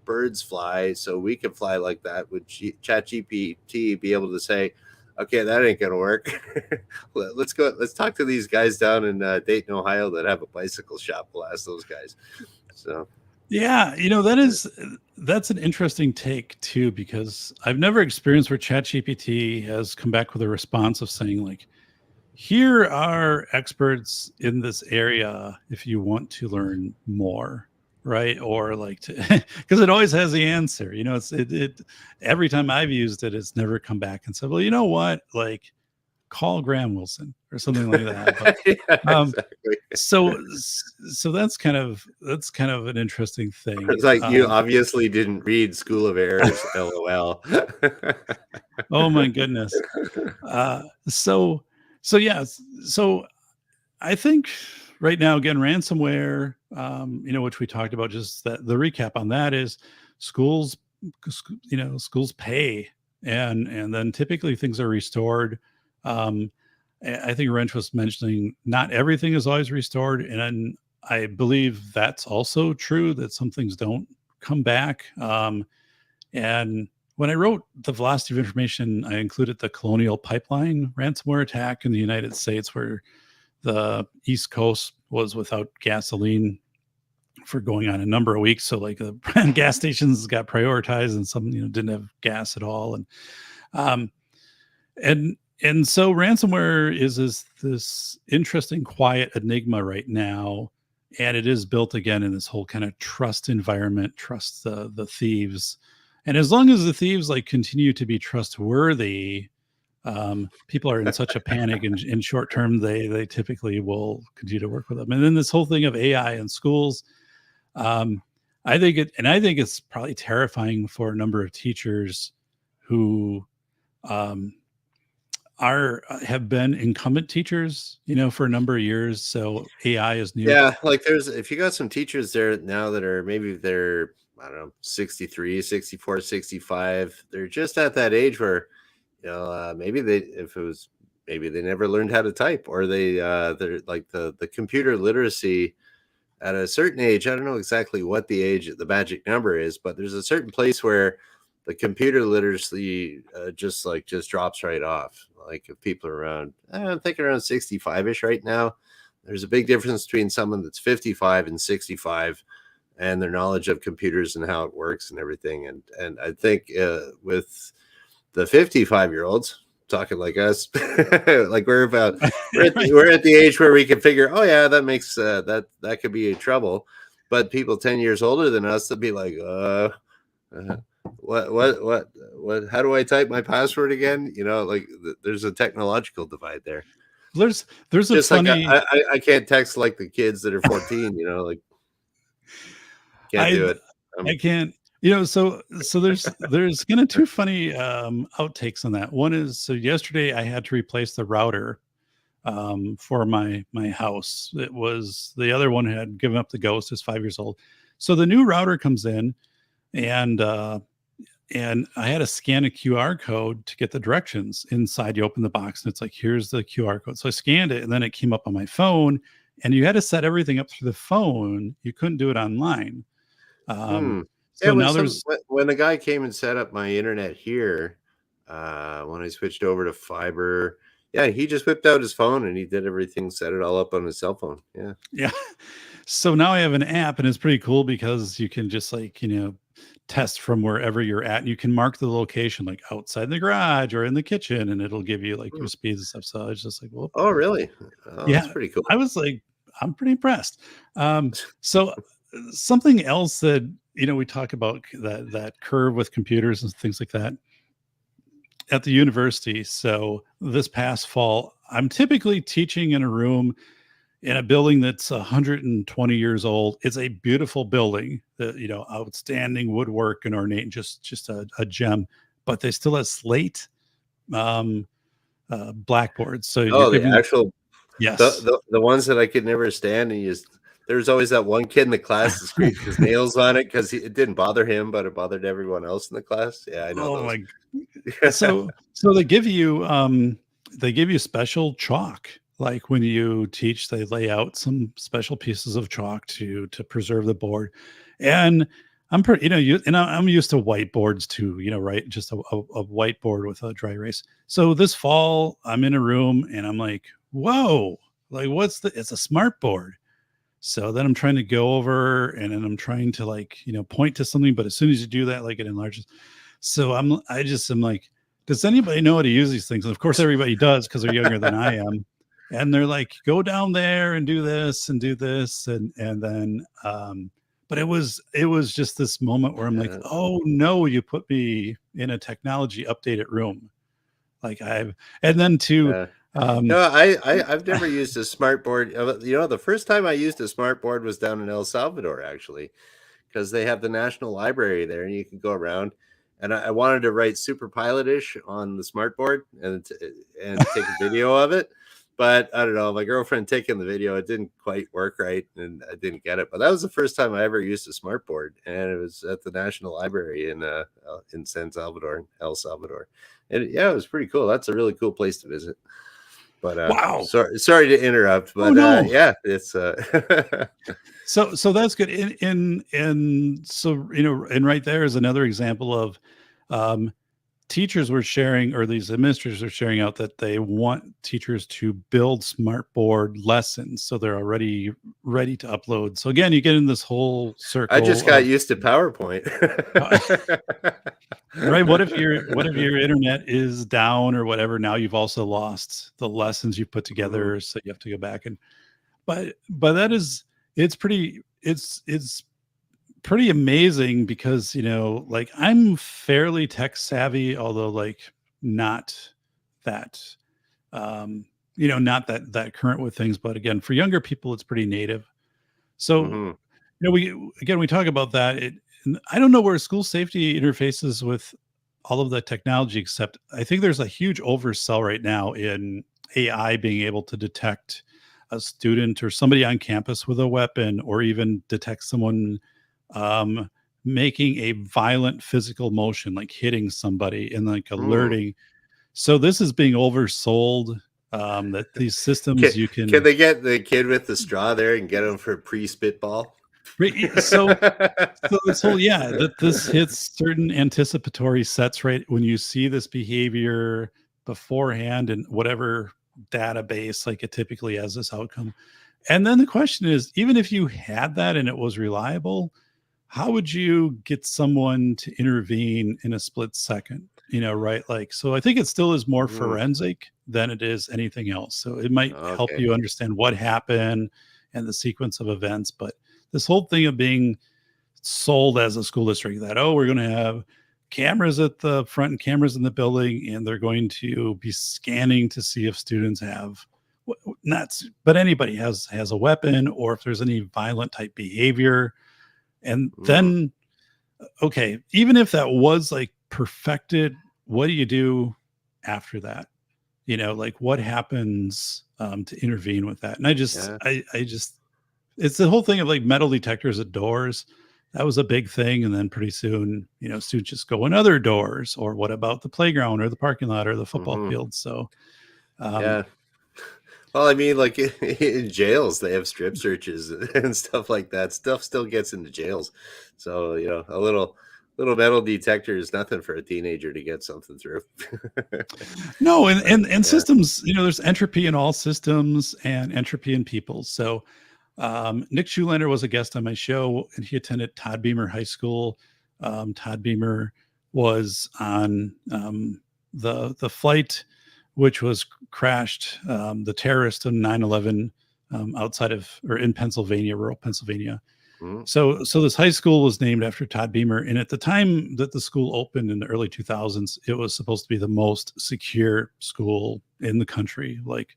S1: birds fly, so we can fly like that. Would Chat GPT be able to say, okay, that ain't gonna work? Let's go. Let's talk to these guys down in Dayton, Ohio, that have a bicycle shop. We'll ask those guys. So
S2: Yeah, that's an interesting take too, because I've never experienced where ChatGPT has come back with a response of saying like, here are experts in this area if you want to learn more, right? Or like to because it always has the answer. It every time I've used it, it's never come back and said, well, you know what, like call Graham Wilson or something like that. But
S1: yeah, exactly.
S2: so that's kind of an interesting thing.
S1: It's like, you obviously didn't read School of Errors, LOL.
S2: Oh my goodness. So I think right now, again, ransomware, which we talked about, just that the recap on that is schools pay, and then typically things are restored. I think Wrench was mentioning not everything is always restored, and I believe that's also true, that some things don't come back. And when I wrote The Velocity of Information, I included the Colonial Pipeline ransomware attack in the United States, where the East Coast was without gasoline for going on a number of weeks. So like the gas stations got prioritized, and some didn't have gas at all. Um, and so ransomware is this interesting, quiet enigma right now, and it is built again in this whole kind of trust environment, trust the thieves. And as long as the thieves like continue to be trustworthy, people are in such a panic, and in short term, they typically will continue to work with them. And then this whole thing of AI in schools, I think it's probably terrifying for a number of teachers who have been incumbent teachers, for a number of years. So AI is new.
S1: Yeah, like if you got some teachers there now that are, maybe they're, I don't know, 63, 64, 65, they're just at that age where, maybe maybe they never learned how to type, or they're like the computer literacy at a certain age, I don't know exactly what the age, the magic number is, but there's a certain place where the computer literacy just drops right off. Like if people are around, I'm thinking around 65-ish right now. There's a big difference between someone that's 55 and 65 and their knowledge of computers and how it works and everything. And I think with the 55-year-olds talking like us, like we're at the age where we can figure, oh yeah, that makes that could be trouble. But people 10 years older than us, they'll be like, what, how do I type my password again? You know, like there's a technological divide there.
S2: There's a
S1: Just
S2: funny.
S1: like I can't text like the kids that are 14, you know, like can't do it.
S2: I can't, so there's kind of two funny outtakes on that. One is, so yesterday I had to replace the router for my house. It was, the other one had given up the ghost, is 5 years old. So the new router comes in, and I had to scan a QR code to get the directions inside. You open the box and it's like, here's the QR code. So I scanned it, and then it came up on my phone, and you had to set everything up through the phone. You couldn't do it online.
S1: Yeah,
S2: So now there's,
S1: when the guy came and set up my internet here, when I switched over to fiber, yeah, he just whipped out his phone and he did everything, set it all up on his cell phone. Yeah.
S2: yeah. So now I have an app, and it's pretty cool because you can just test from wherever you're at. And you can mark the location, like outside the garage or in the kitchen, and it'll give you like your speeds and stuff. So I was just like, well,
S1: oh, really? Oh,
S2: yeah,
S1: that's pretty cool.
S2: I was like, I'm pretty impressed. So something else that, we talk about, that curve with computers and things like that at the university. So this past fall, I'm typically teaching in a room in a building that's 120 years old. It's a beautiful building, outstanding woodwork and ornate, and just a gem. But they still have slate blackboards. So
S1: Oh, the actual,
S2: yes,
S1: the ones that I could never stand, and there's always that one kid in the class that scraped his nails on it because it didn't bother him, but it bothered everyone else in the class. Yeah, I know those.
S2: So they give you special chalk. Like when you teach, they lay out some special pieces of chalk to preserve the board. And I'm pretty, I'm used to whiteboards too, right? Just a whiteboard with a dry erase. So this fall, I'm in a room and I'm like, whoa, like it's a smart board. So then I'm trying to go over, and then I'm trying to point to something, but as soon as you do that, like, it enlarges. So I'm like, does anybody know how to use these things? And of course everybody does, because they're younger than I am. And they're like, go down there and do this and do this. And then, but it was just this moment where I'm like, oh no, you put me in a technology updated room.
S1: No, I've never used a smart board. The first time I used a smart board was down in El Salvador, actually, because they have the National Library there, and you can go around. And I wanted to write SuperPilotish on the smart board and take a video of it, but I don't know. My girlfriend taking the video, it didn't quite work right, and I didn't get it. But that was the first time I ever used a smart board, and it was at the National Library in San Salvador, El Salvador. And yeah, it was pretty cool. That's a really cool place to visit. But
S2: wow,
S1: sorry to interrupt, but
S2: no.
S1: Yeah, it's
S2: so that's good. And so, and right there is another example of teachers were sharing, or these administrators are sharing out, that they want teachers to build smartboard lessons so they're already ready to upload. So again, you get in this whole circle.
S1: I just got used to PowerPoint.
S2: Right. What if your internet is down or whatever? Now you've also lost the lessons you've put together. So you have to go back but that is, it's pretty amazing, because I'm fairly tech savvy, although not that not that current with things. But again, for younger people, it's pretty native. So we talk about that. I don't know where school safety interfaces with all of the technology, except I think there's a huge oversell right now in AI being able to detect a student or somebody on campus with a weapon, or even detect someone making a violent physical motion, like hitting somebody, and alerting. So this is being oversold that these systems
S1: Can,
S2: you
S1: can
S2: can.
S1: they get the kid with the straw there and get him for pre-spitball?
S2: So this whole, yeah, that this hits certain anticipatory sets right when you see this behavior beforehand in whatever database, like it typically has this outcome. And then the question is, even if you had that and it was reliable, how would you get someone to intervene in a split second? Right? Like, so I think it still is more
S1: Mm,
S2: forensic than it is anything else. So it might help
S1: okay.
S2: you understand what happened and the sequence of events. But this whole thing of being sold as a school district that, oh, we're going to have cameras at the front and cameras in the building, and they're going to be scanning to see if students have not, but anybody has a weapon, or if there's any violent type behavior. And
S1: Mm,
S2: then, okay, even if that was like perfected, what do you do after that? Like what happens to intervene with that? And
S1: yeah.
S2: I just, it's the whole thing of like metal detectors at doors. That was a big thing. And then pretty soon, students just go in other doors. Or what about the playground or the parking lot or the football
S1: Hmm.
S2: field? So, um,
S1: Yeah. Well, I mean, like in jails, they have strip searches and stuff like that. Stuff still gets into jails, so a little metal detector is nothing for a teenager to get something through.
S2: no, and,
S1: But
S2: and
S1: yeah.
S2: systems, there's entropy in all systems and entropy in people. So, Nick Schulander was a guest on my show, and he attended Todd Beamer High School. Todd Beamer was on the flight, which was crashed, the terrorist in 9/11 outside of or in Pennsylvania, rural Pennsylvania.
S1: Mm,
S2: So this high school was named after Todd Beamer, and at the time that the school opened in the early 2000s, it was supposed to be the most secure school in the country. Like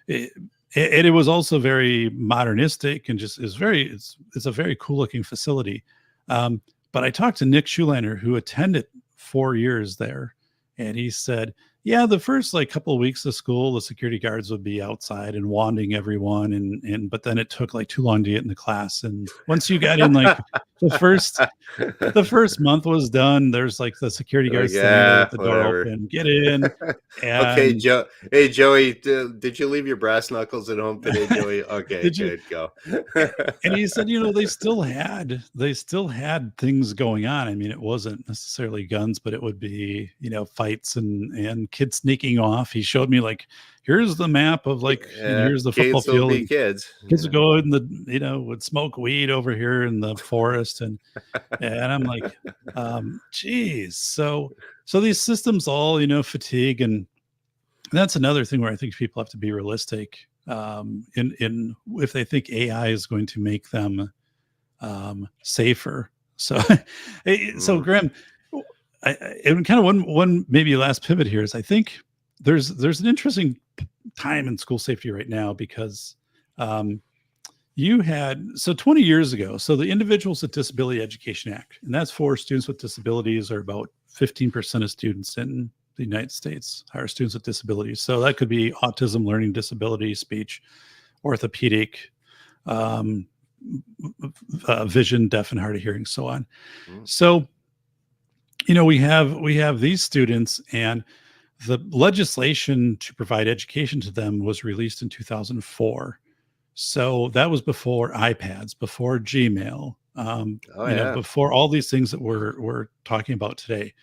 S2: it, it was also very modernistic and just is very it's a very cool looking facility. But I talked to Nick Schulander, who attended 4 years there, and he said, yeah, the first like couple of weeks of school, the security guards would be outside and wanding everyone, and but then it took like too long to get into class. And once you got in, like the first the first month was done, there's like the security
S1: like,
S2: guard standing there with
S1: yeah,
S2: the door
S1: whatever.
S2: open, get in.
S1: Okay,
S2: And
S1: Joe. Hey, Joey, did you leave your brass knuckles at home today, Joey? Okay,
S2: did you
S1: good, go.
S2: and he said, they still had things going on. I mean, it wasn't necessarily guns, but it would be, fights and kids sneaking off. He showed me like, here's the map of like, and
S1: Yeah,
S2: here's the football
S1: kids will
S2: field,
S1: be
S2: and
S1: kids.
S2: kids would
S1: Yeah.
S2: go in would smoke weed over here in the forest. And I'm like, geez. So these systems all, fatigue. And that's another thing where I think people have to be realistic, in if they think AI is going to make them safer. So, so
S1: Mm,
S2: Graham, and kind of one maybe last pivot here is I think there's an interesting time in school safety right now because um, you had, so 20 years ago, so the Individuals with Disability Education Act, and that's for students with disabilities, are about 15% of students in the United States are students with disabilities. So that could be autism, learning disability, speech, orthopedic, um, vision, deaf and hard of hearing, so on.
S1: mm.
S2: So, we have these students, and the legislation to provide education to them was released in 2004. So that was before iPads, before Gmail,
S1: Oh yeah,
S2: before all these things that we're talking about today.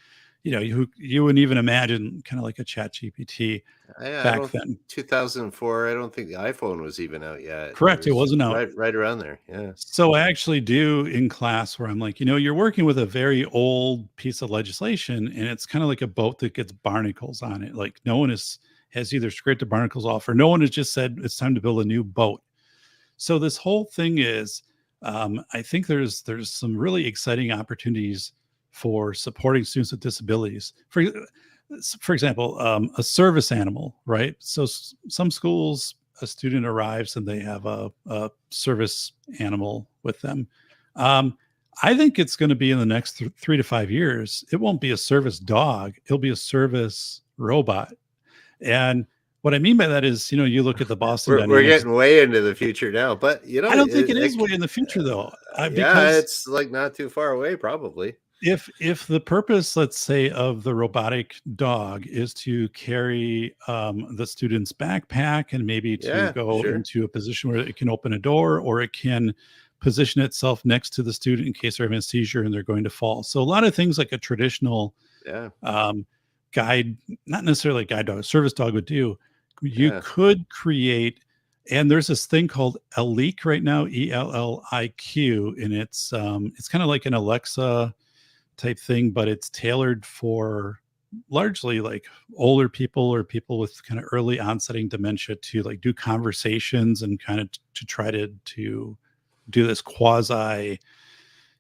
S2: You wouldn't even imagine kind of like a Chat GPT
S1: yeah. I
S2: back
S1: don't.
S2: then.
S1: 2004. I don't think the iPhone was even out yet. It
S2: Correct. It
S1: was
S2: wasn't out.
S1: right around there. Yeah.
S2: So I actually do in class where I'm like, you're working with a very old piece of legislation, and it's kind of like a boat that gets barnacles on it. Like no one has either scraped the barnacles off, or no one has just said it's time to build a new boat. So this whole thing is, I think there's some really exciting opportunities for supporting students with disabilities. For example, a service animal, right? So some schools, a student arrives and they have a service animal with them. Um, I think it's going to be in the next 3 to 5 years. It won't be a service dog; it'll be a service robot. And what I mean by that is, you look at the Boston
S1: We're
S2: Dynamics.
S1: getting way into the future now, but
S2: I don't think it is way in the future though,
S1: yeah,
S2: because
S1: it's like not too far away, probably.
S2: if the purpose, let's say, of the robotic dog is to carry the student's backpack and maybe to
S1: Yeah,
S2: go
S1: sure.
S2: into a position where it can open a door, or it can position itself next to the student in case they're having a seizure and they're going to fall. So a lot of things like a traditional
S1: Yeah,
S2: um, guide, not necessarily a guide dog, a service dog would do. You
S1: yeah.
S2: could create, and there's this thing called Elliq right now, Elliq, and it's kind of like an Alexa type thing, but it's tailored for largely like older people or people with kind of early onsetting dementia to like do conversations and kind of to try to do this quasi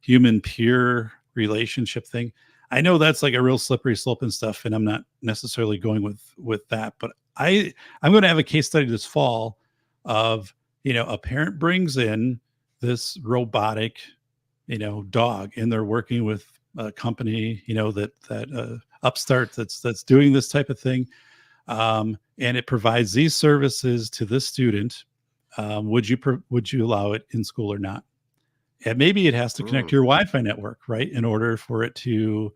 S2: human peer relationship thing. I know that's like a real slippery slope and stuff, and I'm not necessarily going with that, but I'm going to have a case study this fall of, a parent brings in this robotic, dog, and they're working with a company, that upstart that's doing this type of thing, and it provides these services to this student. Would you allow it in school or not? And maybe it has to connect
S1: Mm.
S2: to your Wi-Fi network, right, in order for it to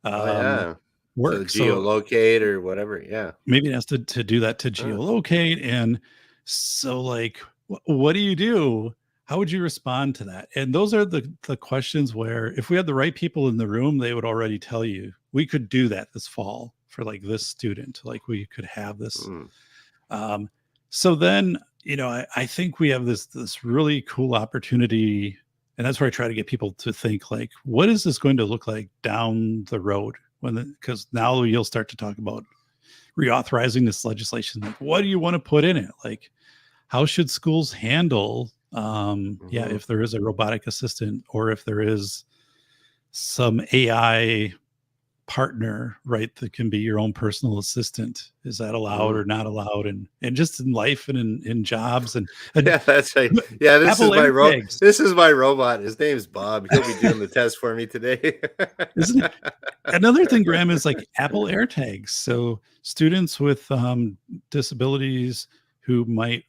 S1: Oh,
S2: um,
S1: yeah. So
S2: work. So
S1: geolocate or whatever. Yeah.
S2: maybe it has to do that to
S1: Huh.
S2: geolocate. And so, like, what do you do? How would you respond to that? And those are the questions where, if we had the right people in the room, they would already tell you we could do that this fall for like this student. Like we could have this.
S1: Mm.
S2: Um, so then, I think we have this really cool opportunity, and that's where I try to get people to think like, what is this going to look like down the road? Because now you'll start to talk about reauthorizing this legislation. Like, what do you want to put in it? Like, how should schools handle,
S1: Mhm.
S2: if there is a robotic assistant, or if there is some AI partner, right, that can be your own personal assistant? Is that allowed
S1: Mhm.
S2: or not allowed? And just in life and in jobs and
S1: Yeah, that's right. Yeah,
S2: Apple AirTags,
S1: this is my robot. His name's Bob. He'll be doing the test for me today.
S2: isn't it? Another thing, Graham, is like Apple AirTags. So students with disabilities who might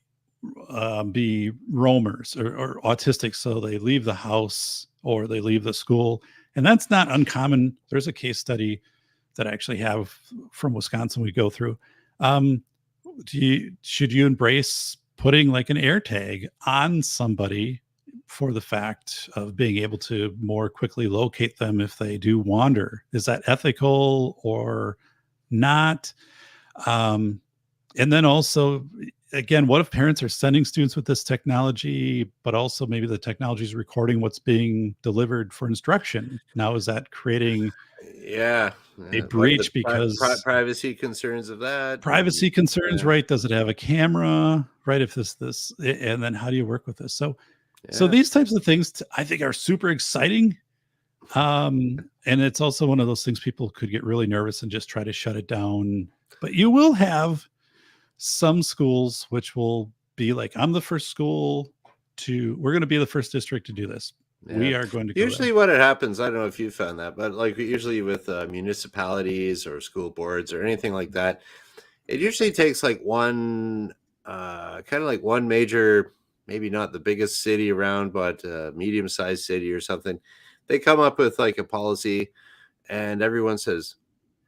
S2: be roamers or autistic, so they leave the house or they leave the school, and that's not uncommon. There's a case study that I actually have from Wisconsin we go through. Um, should you embrace putting like an air tag on somebody for the fact of being able to more quickly locate them if they do wander? Is that ethical or not? Um, and then also, again, what if parents are sending students with this technology, but also maybe the technology is recording what's being delivered for instruction? Now, is that creating
S1: Yeah,
S2: a
S1: yeah. What are the
S2: breach because
S1: privacy concerns of that?
S2: privacy concerns,
S1: Yeah,
S2: right? Does it have a camera, right? If and then how do you work with this? So
S1: yeah.
S2: these types of things, I think, are super exciting. And it's also one of those things people could get really nervous and just try to shut it down. But you will have some schools which will be like, I'm the first school we're going to be the first district to do this.
S1: Yeah.
S2: We are going to go there.
S1: Usually what it happens, I don't know if you found that, but like usually with municipalities or school boards or anything like that, it usually takes like one kind of like one major, maybe not the biggest city around, but a medium-sized city or something. They come up with like a policy and everyone says,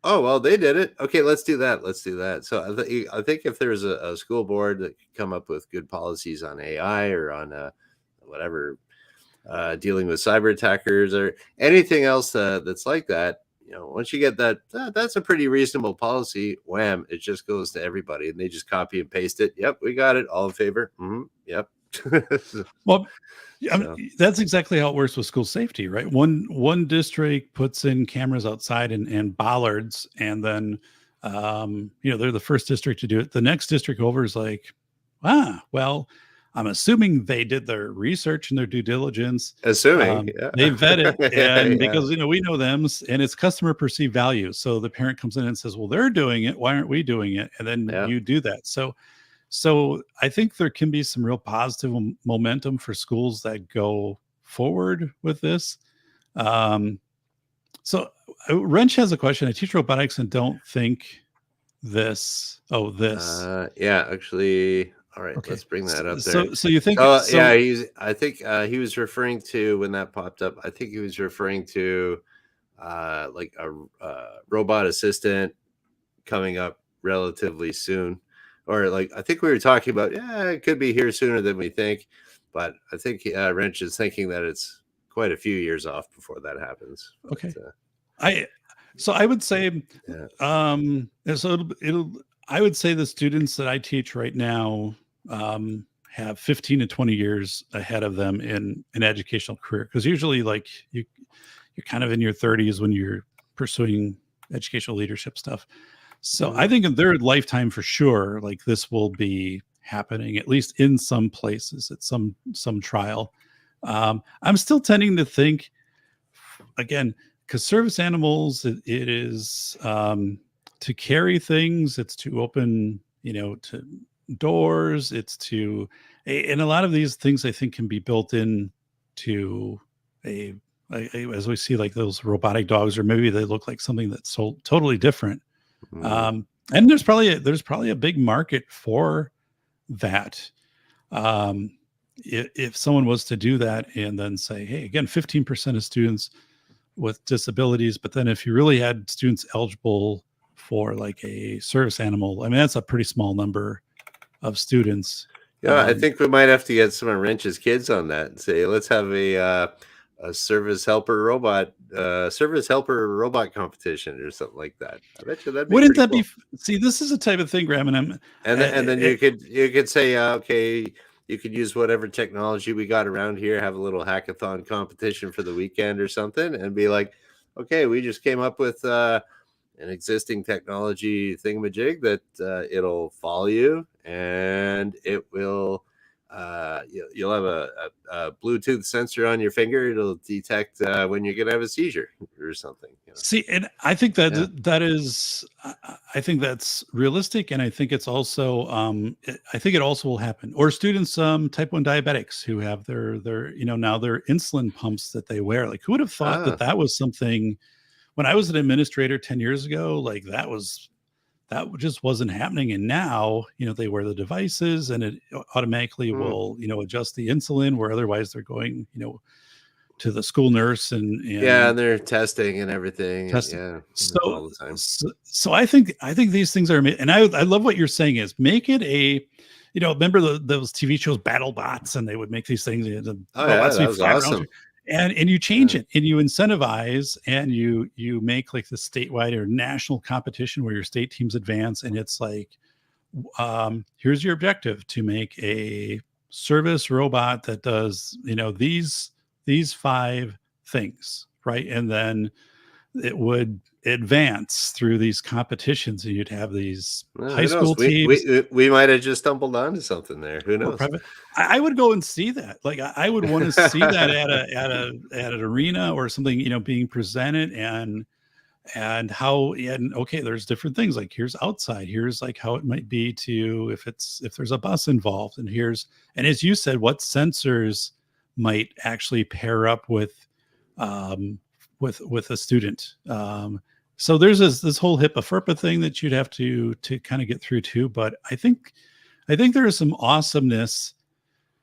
S1: "Oh, well, they did it. Okay, let's do that. Let's do that." So I think if there's a school board that could come up with good policies on AI or on whatever, dealing with cyber attackers or anything else that's like that, once you get that, that's a pretty reasonable policy. Wham! It just goes to everybody, and they just copy and paste it. Yep, we got it. All in favor? Yep.
S2: Well, I
S1: So
S2: mean, that's exactly how it works with school safety, right? One district puts in cameras outside and bollards, and then they're the first district to do it. The next district over is like, well, I'm assuming they did their research and their due diligence.
S1: assuming,
S2: They vet it,
S1: yeah,
S2: and
S1: yeah,
S2: because we know them, and it's customer perceived value. So the parent comes in and says, "Well, they're doing it. Why aren't we doing it?" And then
S1: yeah.
S2: you do that. So I think there can be some real positive momentum for schools that go forward with this. Um, Wrench has a question. I teach robotics and don't think this. Oh, this.
S1: Yeah, actually, all right,
S2: Okay.
S1: let's bring
S2: So
S1: that up there.
S2: so, so you think
S1: So, yeah,
S2: so?
S1: I think he was referring to when that popped up. I think he was referring to like a robot assistant coming up relatively soon. Or like I think we were talking about, yeah, it could be here sooner than we think. But I think Wrench is thinking that it's quite a few years off before that happens.
S2: Okay.
S1: But,
S2: I would say,
S1: yeah.
S2: so I would say the students that I teach right now have 15 to 20 years ahead of them in an educational career. Because usually, like you're kind of in your 30s when you're pursuing educational leadership stuff. So I think in their lifetime for sure, like this will be happening at least in some places at some trial. I'm still tending to think, again, because service animals, it is to carry things, it's to open, to doors, it's to, and a lot of these things I think can be built in to as we see like those robotic dogs, or maybe they look like something that's so totally different. And there's probably a big market for that. If someone was to do that and then say, hey, again, 15% of students with disabilities, but then if you really had students eligible for like a service animal, I mean, that's a pretty small number of students.
S1: Yeah, I think we might have to get some of Wrench's kids on that and say, let's have a service helper robot competition or something like that. I bet you that'd be
S2: Wouldn't
S1: pretty
S2: that
S1: cool.
S2: be? See, this is a type of thing, Graham, and
S1: then you could say, okay, you could use whatever technology we got around here, have a little hackathon competition for the weekend or something, and be like, okay, we just came up with an existing technology thingamajig that it'll follow you, and it will you'll have a Bluetooth sensor on your finger. It'll detect when you're gonna have a seizure or something.
S2: See, and I think that is, I think that's realistic, and I think it's also, I think it also will happen. Or students, type 1 diabetics who have their now their insulin pumps that they wear. Like, who would have thought that was something when I was an administrator 10 years ago? Like that just wasn't happening. And now, they wear the devices and it automatically will, adjust the insulin where otherwise they're going, to the school nurse and
S1: and they're testing and everything.
S2: Testing.
S1: Yeah,
S2: So
S1: all the time.
S2: So I think these things are, and I love what you're saying is make it a, remember those TV shows Battle Bots, and they would make these things.
S1: That was awesome.
S2: And you change it and you incentivize and you make like the statewide or national competition where your state teams advance, and it's like, here's your objective to make a service robot that does these 5 things, right? And then it would advance through these competitions, and you'd have these high school teams.
S1: We might have just stumbled onto something there. Who knows?
S2: I would go and see that. Like I would want to see that at an arena or something, being presented, and how, and okay, there's different things, like here's outside, here's like how it might be to if there's a bus involved, and as you said, what sensors might actually pair up with a student. So there's this whole HIPAA FERPA thing that you'd have to kind of get through too. But I think there is some awesomeness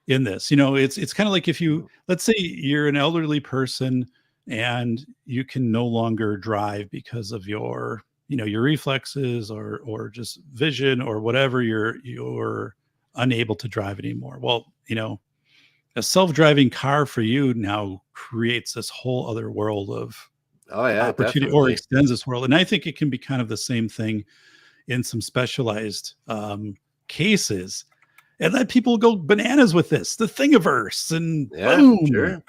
S2: in this. It's kind of like if let's say you're an elderly person and you can no longer drive because of your reflexes or just vision or whatever, you're unable to drive anymore. Well, a self-driving car for you now creates this whole other world of opportunity,
S1: definitely.
S2: or extends this world. And I think it can be kind of the same thing in some specialized cases, and let people go bananas with this, the Thingiverse, and boom.
S1: Sure.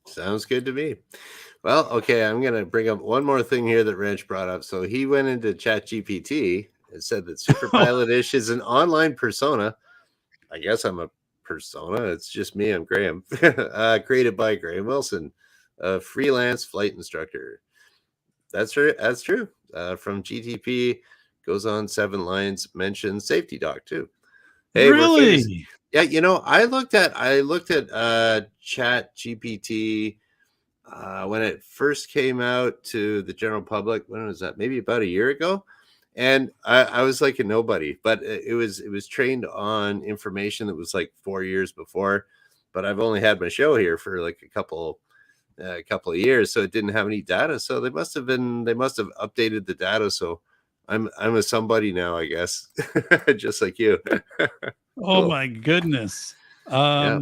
S1: Sounds good to me. Well, okay, I'm going to bring up one more thing here that Wrench brought up. So he went into ChatGPT and said that SuperPilotish is an online persona. I guess I'm a persona. It's just me. I'm Graham. Created by Graham Wilson, a freelance flight instructor. That's true. That's true. From GTP, goes on 7 lines, mentions Safety Doc too. Hey,
S2: really?
S1: Yeah, I looked at Chat GPT when it first came out to the general public. When was that? Maybe about a year ago. And I was like a nobody, but it was trained on information that was like 4 years before. But I've only had my show here for like a couple a couple of years, so it didn't have any data. So they must have updated the data. So I'm a somebody now, I guess, just like you.
S2: Oh
S1: Cool.
S2: my goodness.
S1: Yeah.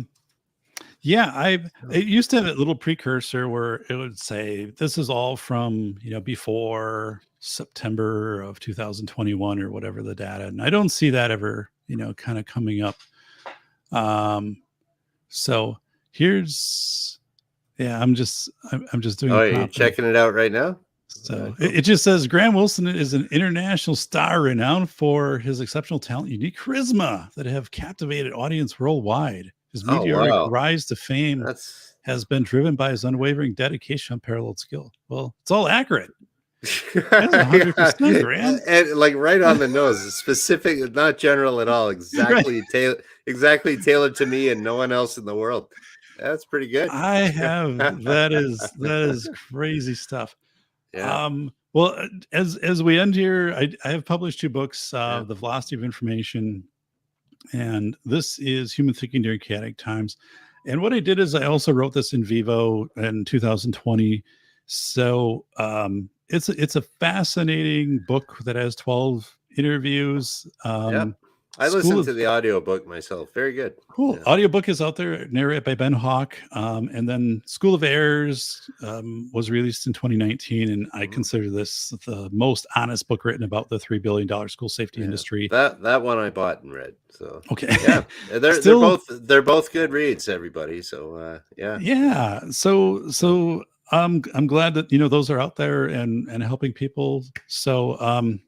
S2: Yeah, it used to have a little precursor where it would say this is all from, before September of 2021 or whatever the data. And I don't see that ever, kind of coming up. So here's, yeah, I'm just doing
S1: Oh,
S2: a
S1: you're
S2: prompt.
S1: checking it out right now?
S2: So
S1: Cool.
S2: it just says Graham Wilson is an international star renowned for his exceptional talent, unique charisma that have captivated audience worldwide. His
S1: Oh,
S2: meteoric
S1: wow.
S2: rise to fame
S1: That's
S2: has been driven by his unwavering dedication, unparalleled skill. Well, it's all accurate. That's
S1: yeah.
S2: 100%, Graham.
S1: And like right on the nose, specific, not general at all.
S2: Right.
S1: Exactly tailored to me and no one else in the world. That's pretty good.
S2: That is crazy stuff.
S1: Yeah.
S2: Well, as we end here, I have published 2 books,
S1: Yeah.
S2: The Velocity of Information, and this is Human Thinking During Chaotic Times. And what I did is I also wrote this in vivo in 2020. So it's a fascinating book that has 12 interviews.
S1: Yeah. I listened to the audiobook myself. Very good.
S2: Cool.
S1: Yeah.
S2: Audiobook is out there, narrated by Ben Hawk. And then School of Errors was released in 2019. And I consider this the most honest book written about the $3 billion school safety industry.
S1: That one I bought and read. So
S2: okay.
S1: Yeah. They're both good reads, everybody. So yeah.
S2: Yeah. So I'm glad that those are out there and helping people. So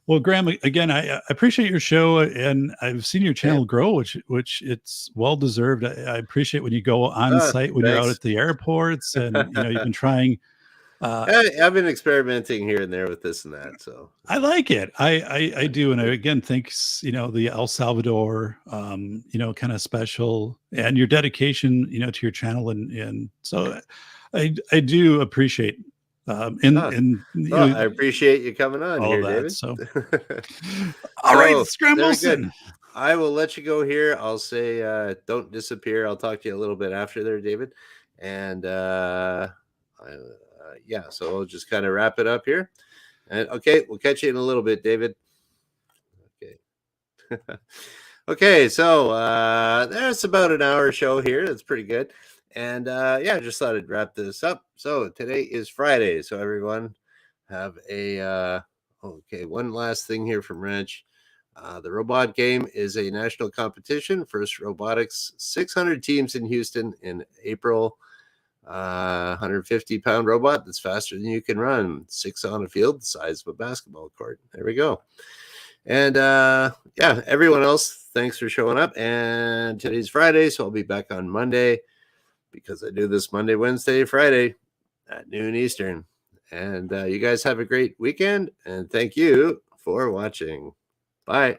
S2: well, Graham, again, I appreciate your show, and I've seen your channel grow, which it's well deserved. I appreciate when you go on site when you're out at the airports, and you've been trying.
S1: I've been experimenting here and there with this and that, so
S2: I like it. I do, and I again thanks the El Salvador kind of special and your dedication to your channel, and so I do appreciate.
S1: I appreciate you coming on here, David.
S2: So, all right, Graham Wilson.
S1: Good. I will let you go here. I'll say, don't disappear. I'll talk to you a little bit after there, David. And yeah, so we'll just kind of wrap it up here. And okay, we'll catch you in a little bit, David. Okay. Okay, so there's about an hour show here. That's pretty good. And yeah, I just thought I'd wrap this up. So today is Friday. So everyone have a okay, one last thing here from Rich. The robot game is a national competition. First robotics, 600 teams in Houston in April. 150-pound robot that's faster than you can run. 6 on a field the size of a basketball court. There we go. And yeah, everyone else, thanks for showing up. And today's Friday, so I'll be back on Monday, because I do this Monday, Wednesday, Friday at noon Eastern. And you guys have a great weekend, and thank you for watching. Bye.